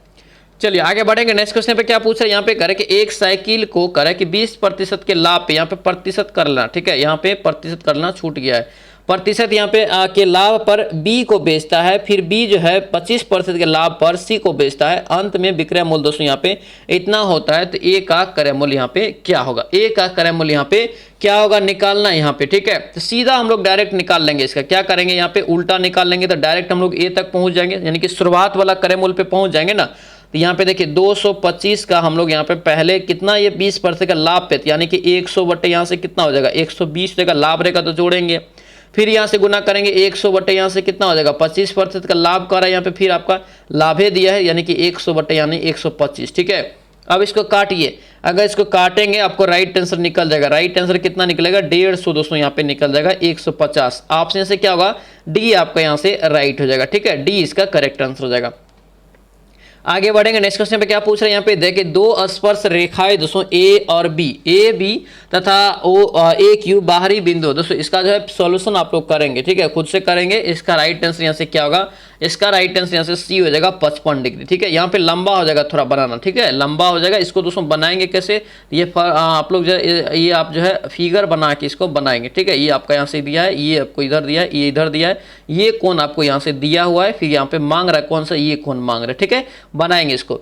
Speaker 1: चलिए आगे बढ़ेंगे। नेक्स्ट क्वेश्चन पे क्या पूछ रहे हैं, यहाँ पे करे कि एक साइकिल को करे कि 20% के लाभ पे, यहाँ पे प्रतिशत कर लेना। ठीक है, यहाँ पे प्रतिशत करना छूट गया है, प्रतिशत यहाँ पे के लाभ पर बी को बेचता है, फिर बी जो है 25% के लाभ पर सी को बेचता है, अंत में विक्रय मूल्य दोस्तों यहाँ पे इतना होता है, तो ए का क्रय मूल्य यहाँ पे क्या होगा, ए का क्रय मूल्य यहाँ पे क्या होगा, निकालना यहाँ पे। ठीक है, तो सीधा हम लोग डायरेक्ट निकाल लेंगे, इसका क्या करेंगे, यहाँ पे उल्टा निकाल लेंगे, तो डायरेक्ट हम लोग ए तक पहुंच जाएंगे, यानी कि शुरुआत वाला क्रय मूल्य पे पहुंच जाएंगे ना। तो यहाँ पे देखिए 225 का हम लोग यहाँ पे पहले कितना, ये 20% का लाभ पे, यानी कि 100 बटे यहाँ से कितना हो जाएगा 120 का लाभ रहेगा, तो जोड़ेंगे, फिर यहाँ से गुना करेंगे 100 बटे यहाँ से कितना हो जाएगा 25% का लाभ कर रहा है यहाँ पे, फिर आपका लाभे दिया है, यानी कि 100 बटे यानी 125। ठीक है, अब इसको काटिए, अगर इसको काटेंगे आपको राइट आंसर निकल जाएगा। राइट आंसर कितना निकलेगा, 150 दोस्तों यहाँ पे निकल जाएगा 150। ऑप्शन से क्या होगा, डी आपका यहाँ से राइट हो जाएगा। ठीक है, डी इसका करेक्ट आंसर हो जाएगा। आगे बढ़ेंगे। नेक्स्ट क्वेश्चन पे क्या पूछ रहे हैं, यहाँ पे देखिए दो स्पर्श रेखाएं दोस्तों ए और बी, ए बी तथा ओ ए क्यू बाहरी बिंदु दोस्तों, इसका जो है सॉल्यूशन आप लोग करेंगे। ठीक है, खुद से करेंगे। इसका राइट आंसर यहाँ से क्या होगा, इसका राइट आंसर यहाँ से सी हो जाएगा 55 डिग्री। ठीक है, यहाँ पे लंबा हो जाएगा थोड़ा बनाना। ठीक है, लंबा हो जाएगा, इसको दोस्तों बनाएंगे कैसे, ये आप लोग जो ये आप जो है फिगर बना के इसको बनाएंगे। ठीक है, ये आपका यहाँ से दिया है, ये आपको इधर दिया है, ये इधर दिया है, ये कोण आपको यहाँ से दिया हुआ है, फिर यहाँ पे मांग रहा है कौन सा, ये कोण मांग रहा है। ठीक है, बनाएंगे इसको।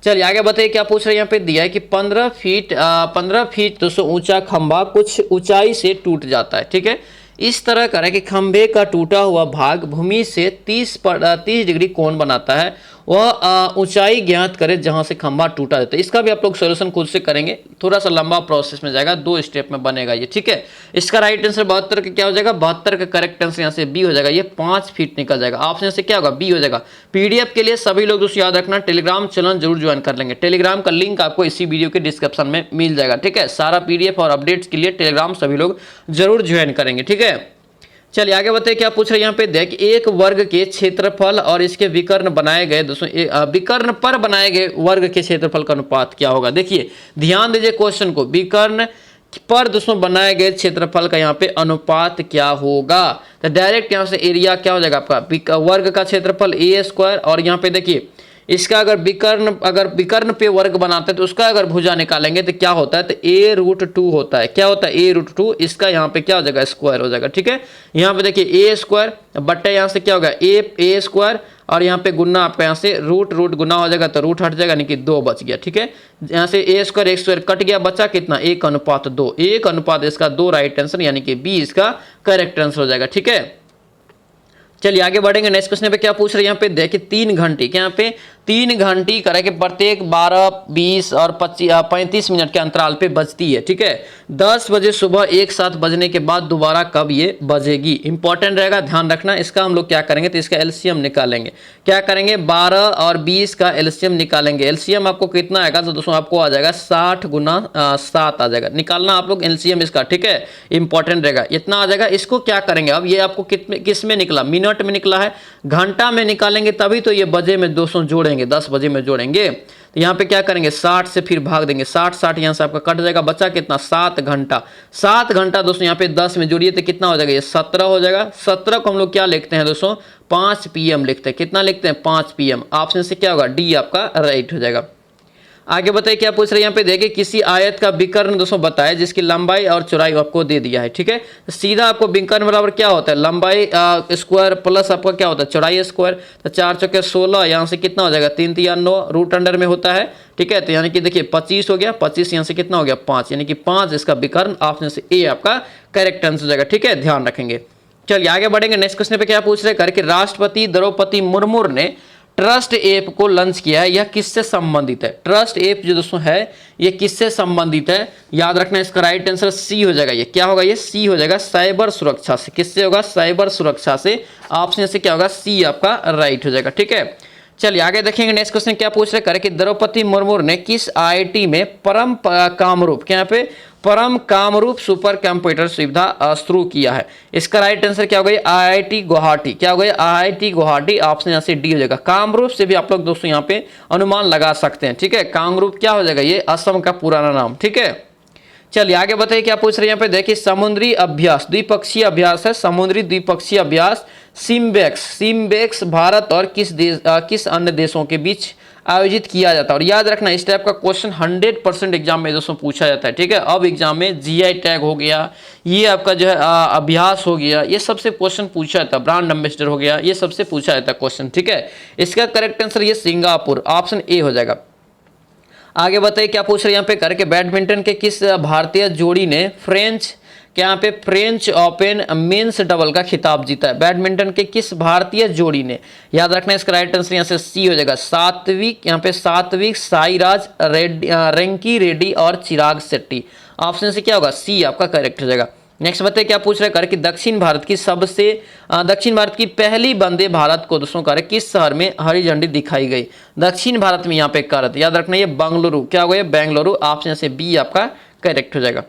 Speaker 1: चलिए आगे बताइए क्या पूछ रहे हैं, यहाँ पे दिया है कि 15 फीट दोस्तों ऊंचा खंभा कुछ ऊंचाई से टूट जाता है। ठीक है, इस तरह करें कि खंभे का टूटा हुआ भाग भूमि से 30 डिग्री कोण बनाता है, वह ऊंचाई ज्ञात करें जहां से खंभा टूटा जाता है। इसका भी आप लोग सोल्यूशन खुद से करेंगे, थोड़ा सा लंबा प्रोसेस में जाएगा, 2 स्टेप में बनेगा ये। ठीक है, इसका राइट आंसर 72 का क्या हो जाएगा, 72 का करेक्ट आंसर यहाँ से बी हो जाएगा, ये 5 फीट निकल जाएगा। ऑप्शन से क्या होगा, बी हो जाएगा। पीडीएफ के लिए सभी लोग दोस्तों याद रखना, टेलीग्राम चैनल जरूर ज्वाइन कर लेंगे। टेलीग्राम का लिंक आपको इसी वीडियो के डिस्क्रिप्शन में मिल जाएगा। ठीक है, सारा पीडीएफ और अपडेट्स के लिए टेलीग्राम सभी लोग जरूर ज्वाइन करेंगे। ठीक है, चलिए आगे बताइए क्या पूछ रहे हैं, यहाँ पे देख एक वर्ग के क्षेत्रफल और इसके विकर्ण बनाए गए दोस्तों विकर्ण पर बनाए गए वर्ग के क्षेत्रफल का अनुपात क्या होगा। देखिए ध्यान दीजिए क्वेश्चन को, विकर्ण पर दोस्तों बनाए गए क्षेत्रफल का यहाँ पे अनुपात क्या होगा। तो डायरेक्ट यहाँ से एरिया क्या हो जाएगा आपका, वर्ग का क्षेत्रफल a², और यहाँ पे देखिए इसका अगर विकर्ण पे वर्ग बनाते हैं तो उसका अगर भुजा निकालेंगे तो क्या होता है, तो a√2 होता है। क्या होता है, a√2, इसका यहाँ पे क्या हो जाएगा, स्क्वायर हो जाएगा। ठीक है, यहाँ पे देखिए a² बट्टे यहाँ से क्या होगा a², और यहाँ पे गुना आपका यहाँ से रूट गुना हो जाएगा, तो रूट हट जाएगा, यानी कि 2 बच गया। ठीक है, यहाँ से a² कट गया, बचा कितना 1:2, 1:2 इसका 2 राइट आंसर, यानी कि बी इसका करेक्ट आंसर हो जाएगा। ठीक है, चलिए आगे बढ़ेंगे। नेक्स्ट क्वेश्चन पे क्या पूछ रहे हैं, यहाँ पे देखिए 3 घंटी, क्या यहाँ पे 3 घंटी करे कि प्रत्येक 12, 20 और 35 मिनट के अंतराल पे बजती है। ठीक है, 10 बजे सुबह एक साथ बजने के बाद दोबारा कब ये बजेगी, इंपॉर्टेंट रहेगा, ध्यान रखना। इसका हम लोग क्या करेंगे, तो इसका एलसीएम निकालेंगे। क्या करेंगे, 12 और 20 का एलसीएम निकालेंगे। एलसीएम आपको कितना आएगा, तो दोस्तों आपको आ जाएगा 60 गुना 7 आ जाएगा, निकालना आप लोग एलसीएम इसका। ठीक है, इंपॉर्टेंट रहेगा, इतना आ जाएगा। इसको क्या करेंगे, अब ये आपको किस में निकला, मिनट में निकला है, घंटा में निकालेंगे तभी तो ये बजे में दोस्तों जोड़ेंगे, 10 बजे में जोड़ेंगे। तो यहाँ पे क्या करेंगे, 60 से फिर भाग देंगे, 60 यहाँ से आपका कट जाएगा, बचा कितना 7 घंटा। 7 घंटा दोस्तों यहाँ पे 10 में जोड़िए तो कितना हो जाएगा, ये 17 हो जाएगा। 17 को हम लोग क्या लिखते हैं दोस्तों, 5 PM लिखते हैं। कितना लिखते हैं, 5 PM। ऑप्शन से क्या होगा, डी आपका राइट हो जाएगा। आगे बताइए क्या पूछ रहे हैं यहाँ पे, देखिए किसी आयत का विकर्ण दोस्तों बताए जिसकी लंबाई और चौड़ाई आपको दे दिया है। ठीक है, तो सीधा आपको विकर्ण बराबर क्या होता है, लंबाई स्क्वायर प्लस आपका क्या होता है चौड़ाई स्क्वायर। तो 4 चौके 16, यहाँ से कितना हो जाएगा 3 3 9, रूट अंडर में होता है। ठीक है, तो यानी कि देखिए 25 हो गया, 25 यहाँ से कितना हो गया 5, यानी कि 5 इसका विकर्ण, ऑप्शन से ए आपका करेक्ट आंसर हो जाएगा। ठीक है, ध्यान रखेंगे। चलिए आगे बढ़ेंगे। नेक्स्ट क्वेश्चन पे क्या पूछ रहे हैं, कि राष्ट्रपति द्रौपदी मुर्मू ने ट्रस्ट ऐप को लॉन्च किया है, यह किससे संबंधित है। ट्रस्ट ऐप जो दोस्तों है ये किससे संबंधित है, याद रखना इसका राइट आंसर सी हो जाएगा। ये क्या होगा, ये सी हो जाएगा, साइबर सुरक्षा से। किससे होगा, साइबर सुरक्षा से। ऑप्शन से क्या होगा, सी आपका राइट हो जाएगा। ठीक है, चलिए आगे देखेंगे। नेक्स्ट क्वेश्चन क्या पूछ रहे हैं, कि द्रौपदी मुर्मू ने किस आईआईटी में परम कामरूप, क्या पे परम कामरूप सुपर कंप्यूटर सुविधा शुरू किया है। इसका राइट आंसर क्या हो गया, आईआईटी गुवाहाटी। क्या हो गया, आईआईटी गुवाहाटी। ऑप्शन यहाँ से डी हो जाएगा। कामरूप से भी आप लोग दोस्तों यहाँ पे अनुमान लगा सकते हैं। ठीक है, कामरूप क्या हो जाएगा, ये असम का पुराना नाम। ठीक है, चलिए आगे बताइए क्या पूछ रहे हैं यहाँ पे, देखिए समुद्री अभ्यास, द्विपक्षीय अभ्यास है, समुद्री द्विपक्षीय अभ्यास सिम्बेक्स भारत और किस अन्य देशों के बीच आयोजित किया जाता है। और याद रखना इस टाइप का क्वेश्चन 100% एग्जाम में दोस्तों पूछा जाता है। ठीक है, अब एग्जाम में जीआई टैग हो गया, ये आपका जो है अभ्यास हो गया, ये सबसे क्वेश्चन पूछा जाता है। ब्रांड एम्बेसडर हो गया, ये सबसे पूछा जाता है क्वेश्चन। ठीक है, इसका करेक्ट आंसर ये सिंगापुर, ऑप्शन ए हो जाएगा। आगे बताइए क्या पूछ रहे हैं यहाँ पे, करके बैडमिंटन के किस भारतीय जोड़ी ने फ्रेंच ओपन मेंस डबल का खिताब जीता है। बैडमिंटन के किस भारतीय जोड़ी ने, याद रखना इसका राइट आंसर यहाँ से सी हो जाएगा, सात्विक साईराज रैंकी रेड्डी और चिराग शेट्टी। ऑप्शन से क्या होगा, सी आपका करेक्ट हो जाएगा। नेक्स्ट बताइए क्या पूछ रहे हैं, कि दक्षिण भारत की पहली वंदे भारत को दोस्तों किस शहर में हरी झंडी दिखाई गई। दक्षिण भारत में यहाँ पे करत, याद रखना ये बंगलुरु। क्या हो गया, बेंगलुरु। ऑप्शन से बी आपका करेक्ट हो जाएगा।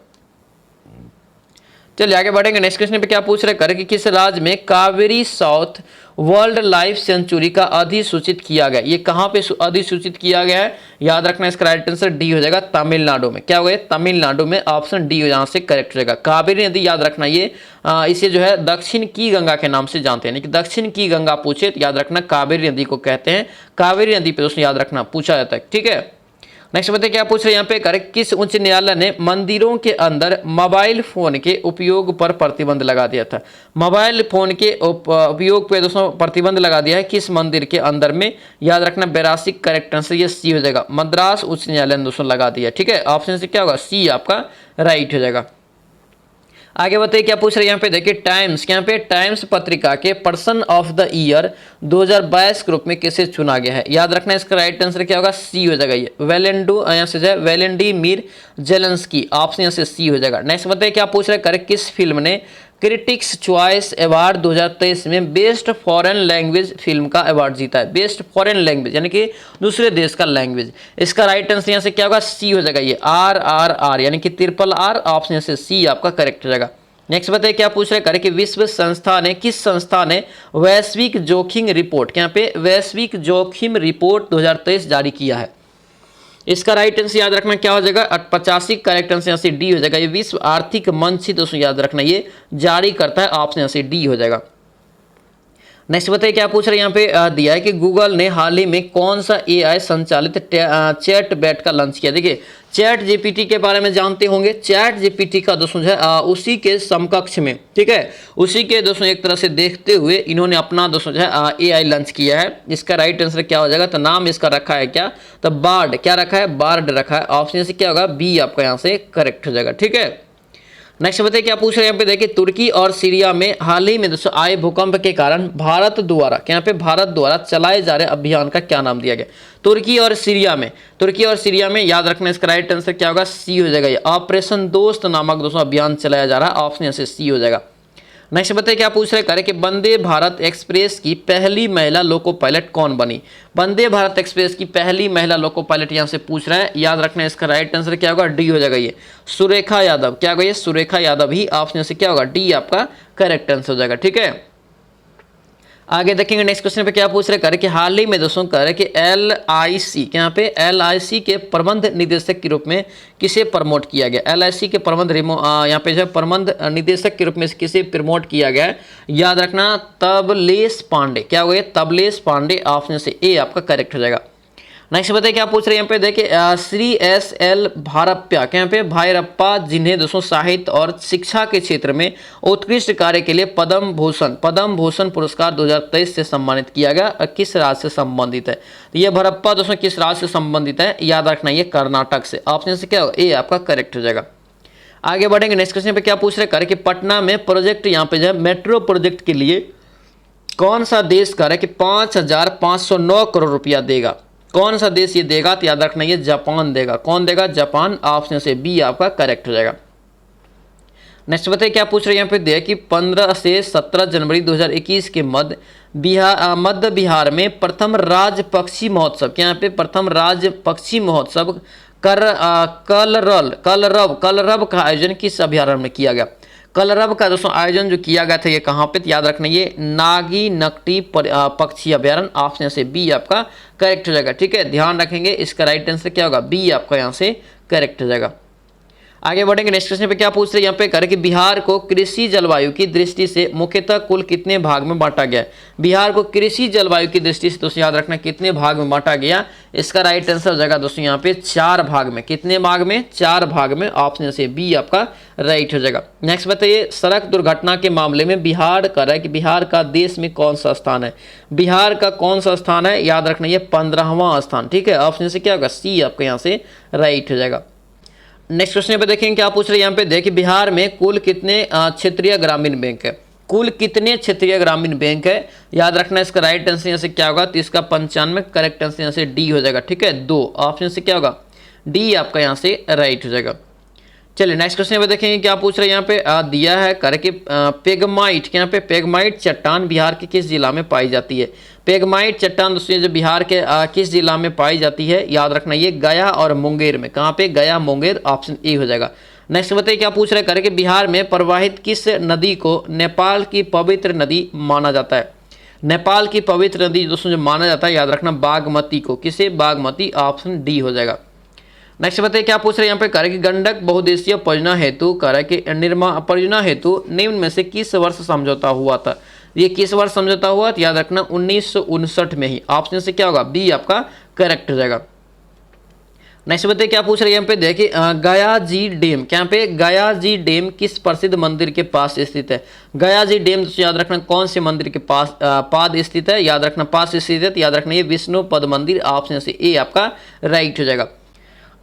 Speaker 1: चलिए आगे बढ़ेंगे। नेक्स्ट क्वेश्चन पे क्या पूछ रहे हैं, कि किस राज्य में Kaveri south world life sanctuary का अधिसूचित किया गया। ये कहाँ पे अधिसूचित किया गया है, याद रखना इसका राइट आंसर डी हो जाएगा, तमिलनाडु में। क्या हो गया, तमिलनाडु में। ऑप्शन डी यहाँ से करेक्ट हो जाएगा। कावेरी नदी याद रखना ये इसे जो है दक्षिण की गंगा के नाम से जानते हैं, यानी कि दक्षिण की गंगा पूछे तो याद रखना कावेरी नदी को कहते हैं। कावेरी नदी पे दोस्तों याद रखना पूछा जाता है। ठीक है, नेक्स्ट बताइए क्या पूछ रहे हैं यहाँ पे, किस उच्च न्यायालय ने मंदिरों के अंदर मोबाइल फोन के उपयोग पर प्रतिबंध लगा दिया था। मोबाइल फोन के उपयोग पे दोस्तों प्रतिबंध लगा दिया है किस मंदिर के अंदर में, याद रखना 82 करेक्ट आंसर ये सी हो जाएगा, मद्रास उच्च न्यायालय ने दोस्तों लगा दिया। ठीक है, ऑप्शन से क्या होगा, सी आपका राइट हो जाएगा। आगे बताइए क्या पूछ रहे हैं यहाँ पे, देखिए टाइम्स पत्रिका के person of the year 2022 group में किसे चुना गया है। याद रखना इसका राइट आंसर क्या होगा, सी हो जाएगा, ये यहाँ से जो है वेलेंडीमिर जेलेंस्की। ऑप्शन यहाँ से सी हो जाएगा। नेक्स्ट बताइए क्या पूछ रहे हैं, किस फिल्म ने क्रिटिक्स चॉइस अवार्ड 2023 में बेस्ट फॉरेन लैंग्वेज फिल्म का अवार्ड जीता है। बेस्ट फॉरेन लैंग्वेज यानी कि दूसरे देश का लैंग्वेज। इसका राइट आंसर यहाँ से क्या होगा, सी हो जाएगा, ये RRR यानी कि RRR। ऑप्शन यहाँ से सी आपका करेक्ट हो जाएगा। नेक्स्ट बताइए क्या पूछ रहे हैं, कि किस संस्था ने वैश्विक जोखिम रिपोर्ट 2023 जारी किया है। इसका राइट आंसर याद रखना क्या हो जाएगा, 85 करेक्ट आंसर यहाँ से डी हो जाएगा। ये विश्व आर्थिक मंच ही दोस्तों याद रखना ये जारी करता है। ऑप्शन यहाँ से डी हो जाएगा। नेक्स्ट बताइए क्या पूछ रहे हैं यहाँ पे दिया है, कि गूगल ने हाल ही में कौन सा AI संचालित चैट बैट का लॉन्च किया। देखिए चैट GPT के बारे में जानते होंगे। चैट GPT का दोस्तों जो है उसी के समकक्ष में, ठीक है, उसी के दोस्तों एक तरह से देखते हुए इन्होंने अपना दोस्तों जो है AI लॉन्च किया है। इसका राइट आंसर क्या हो जाएगा, तो नाम इसका रखा है क्या, तो बार्ड। क्या रखा है, बार्ड रखा है। ऑप्शन से क्या होगा, बी आपका यहाँ से करेक्ट हो जाएगा। ठीक है, नेक्स्ट बताइए क्या पूछ रहे हैं यहाँ पे, देखिए तुर्की और सीरिया में हाल ही में दोस्तों आए भूकंप के कारण भारत द्वारा चलाए जा रहे अभियान का क्या नाम दिया गया। तुर्की और सीरिया में याद रखना इसका राइट आंसर क्या होगा, सी हो जाएगा, ये ऑपरेशन दोस्त नामक दोस्तों अभियान चलाया जा रहा है। ऑप्शन यहाँ से सी हो जाएगा। नेक्स्ट बताइए क्या पूछ रहे हैं, कि वंदे भारत एक्सप्रेस की पहली महिला लोको पायलट कौन बनी। वंदे भारत एक्सप्रेस की पहली महिला लोको पायलट यहाँ से पूछ रहा है। याद रखना इसका राइट आंसर क्या होगा, डी हो जाएगा, ये सुरेखा यादव। क्या होगा, ये सुरेखा यादव ही। ऑप्शन से क्या होगा, डी आपका करेक्ट आंसर हो जाएगा। ठीक है, आगे देखेंगे नेक्स्ट क्वेश्चन पे क्या पूछ रहे हैं, कि हाल ही में दोस्तों कि LIC के प्रबंध निदेशक के रूप में किसे प्रमोट किया गया। LIC के यहाँ पे जो प्रबंध निदेशक के रूप में किसे प्रमोट किया गया है। याद रखना तबलेश पांडे। क्या हो गया, तबलेश पांडे। ऑप्शन से ए आपका करेक्ट हो जाएगा। नेक्स्ट बताइए क्या पूछ रहे हैं यहाँ पे, देखिए श्री एस एल भारप्पा, क्या यहाँ पे भाईरप्पा, जिन्हें दोस्तों साहित्य और शिक्षा के क्षेत्र में उत्कृष्ट कार्य के लिए पद्म भूषण पुरस्कार 2023 से सम्मानित किया गया, किस राज्य से संबंधित है? तो ये भरप्पा दोस्तों किस राज्य से संबंधित है? याद रखना ये कर्नाटक से। ऑप्शन से क्या होगा, ए आपका करेक्ट हो जाएगा। आगे बढ़ेंगे नेक्स्ट क्वेश्चन पे, क्या पूछ रहे कर कि पटना में प्रोजेक्ट यहाँ पे जो है मेट्रो प्रोजेक्ट के लिए कौन सा देश कर है कि 5,509 करोड़ रुपया देगा? कौन सा देश ये देगा? तो याद रखना ये जापान देगा। कौन देगा? जापान। ऑप्शन से बी आपका करेक्ट हो जाएगा। नेक्स्ट बताइए क्या पूछ रहे हैं यहाँ पे, देखिए 15 से 17 जनवरी 2021 के मध्य बिहार में प्रथम राज्य पक्षी महोत्सव, क्या यहाँ पे प्रथम राज्य पक्षी महोत्सव कलरव का आयोजन किस अभयारण्य में किया गया? कलरव का दोस्तों आयोजन जो किया गया था ये कहाँ पे? याद रखना ये नागी नकटी पक्षी अभयारण्य। ऑप्शन से बी आपका करेक्ट हो जाएगा। ठीक है, ध्यान रखेंगे इसका राइट आंसर क्या होगा, बी आपका यहाँ से करेक्ट हो जाएगा। आगे बढ़ेंगे नेक्स्ट क्वेश्चन पे, क्या पूछ रहे हैं यहाँ पे कर कि बिहार को कृषि जलवायु की दृष्टि से मुख्यतः कुल कितने भाग में बांटा गया है? बिहार को कृषि जलवायु की दृष्टि से दोस्तों याद रखना कितने भाग में बांटा गया? इसका राइट आंसर हो जाएगा दोस्तों यहाँ पे 4 भाग में। कितने भाग में? 4 भाग में। ऑप्शन से बी आपका राइट हो जाएगा। नेक्स्ट बताइए सड़क दुर्घटना के मामले में बिहार का है कि बिहार का देश में कौन सा स्थान है? बिहार का कौन सा स्थान है? याद रखना ये 15वां स्थान। ठीक है, ऑप्शन से क्या होगा, सी आपका यहाँ से राइट हो जाएगा। नेक्स्ट क्वेश्चन पे देखेंगे क्या पूछ रहे हैं यहाँ पे, देखिए बिहार में कुल कितने क्षेत्रीय ग्रामीण बैंक है? कुल कितने क्षेत्रीय ग्रामीण बैंक है? याद रखना इसका राइट आंसर यहाँ से क्या होगा, तो इसका 95, करेक्ट आंसर यहाँ से डी हो जाएगा। ठीक है, 2। ऑप्शन से क्या होगा, डी आपका यहाँ से राइट हो जाएगा। चलिए नेक्स्ट क्वेश्चन पे देखेंगे क्या पूछ रहे हैं यहाँ पे, दिया है करके पेगमाइट, क्या यहाँ पे पेगमाइट चट्टान बिहार के किस जिला में पाई जाती है? पेगमाइट चट्टान दोस्तों जो बिहार के किस जिला में पाई जाती है? याद रखना ये गया और मुंगेर में। कहाँ पे? गया मुंगेर। ऑप्शन ए हो जाएगा। नेक्स्ट बताइए क्या पूछ रहे हैं कि बिहार में प्रवाहित किस नदी को नेपाल की पवित्र नदी माना जाता है? नेपाल की पवित्र नदी दोस्तों जो माना जाता है याद रखना बागमती को। किसे? बागमती। ऑप्शन डी हो जाएगा। नेक्स्ट बताइए क्या पूछ रहे हैं यहाँ पे कर कि गंडक बहुउद्देशीय परियोजना हेतु कर कि परियोजना हेतु निम्न में से किस वर्ष समझौता हुआ था? ये किस वर्ष समझौता हुआ? तो याद रखना 1959 में ही। ऑप्शन से क्या होगा, बी आपका करेक्ट हो जाएगा। नेक्स्ट बताइए क्या पूछ रहे हैं यहाँ पे, देखिए गया जी डैम, क्या पे गया जी डैम किस प्रसिद्ध मंदिर के पास स्थित है? गया जी डैम दोस्तों याद रखना कौन से मंदिर के पास पाद स्थित है? याद रखना पास स्थित है, याद रखना ये विष्णु पद मंदिर। ऑप्शन से ए आपका राइट हो जाएगा।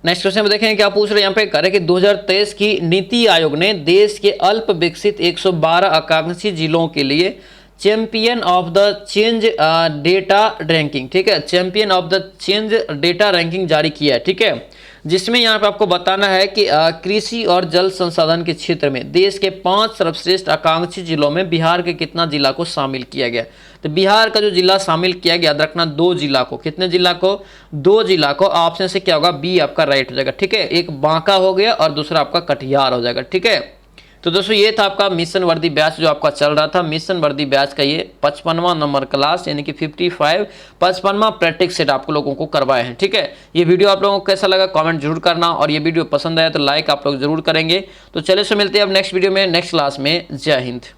Speaker 1: नेक्स्ट क्वेश्चन में देखेंगे क्या पूछ रहे हैं यहाँ पे करें कि 2023 की नीति आयोग ने देश के अल्प विकसित 112 आकांक्षी जिलों के लिए champion of the change data ranking, ठीक है, champion of the change data ranking जारी किया है। ठीक है, जिसमें यहाँ पे आपको बताना है कि कृषि और जल संसाधन के क्षेत्र में देश के 5 सर्वश्रेष्ठ आकांक्षी जिलों में बिहार के कितना जिला को शामिल किया गया? तो बिहार का जो जिला शामिल किया गया, याद रखना 2 जिला को। कितने जिला को? 2 जिला को। ऑप्शन से क्या होगा, बी आपका राइट हो जाएगा। ठीक है, एक बांका हो गया और दूसरा आपका कटिहार हो जाएगा। ठीक है, तो दोस्तों ये था आपका मिशन वर्दी बैच जो आपका चल रहा था। मिशन वर्दी बैच का ये 55वां नंबर क्लास यानी कि 55वां प्रैक्टिस सेट आप लोगों को करवाए हैं। ठीक है, ये वीडियो आप लोगों को कैसा लगा कमेंट जरूर करना, और ये वीडियो पसंद आया तो लाइक आप लोग जरूर करेंगे। तो चलिए सो मिलते हैं अब नेक्स्ट वीडियो में, नेक्स्ट क्लास में। जय हिंद।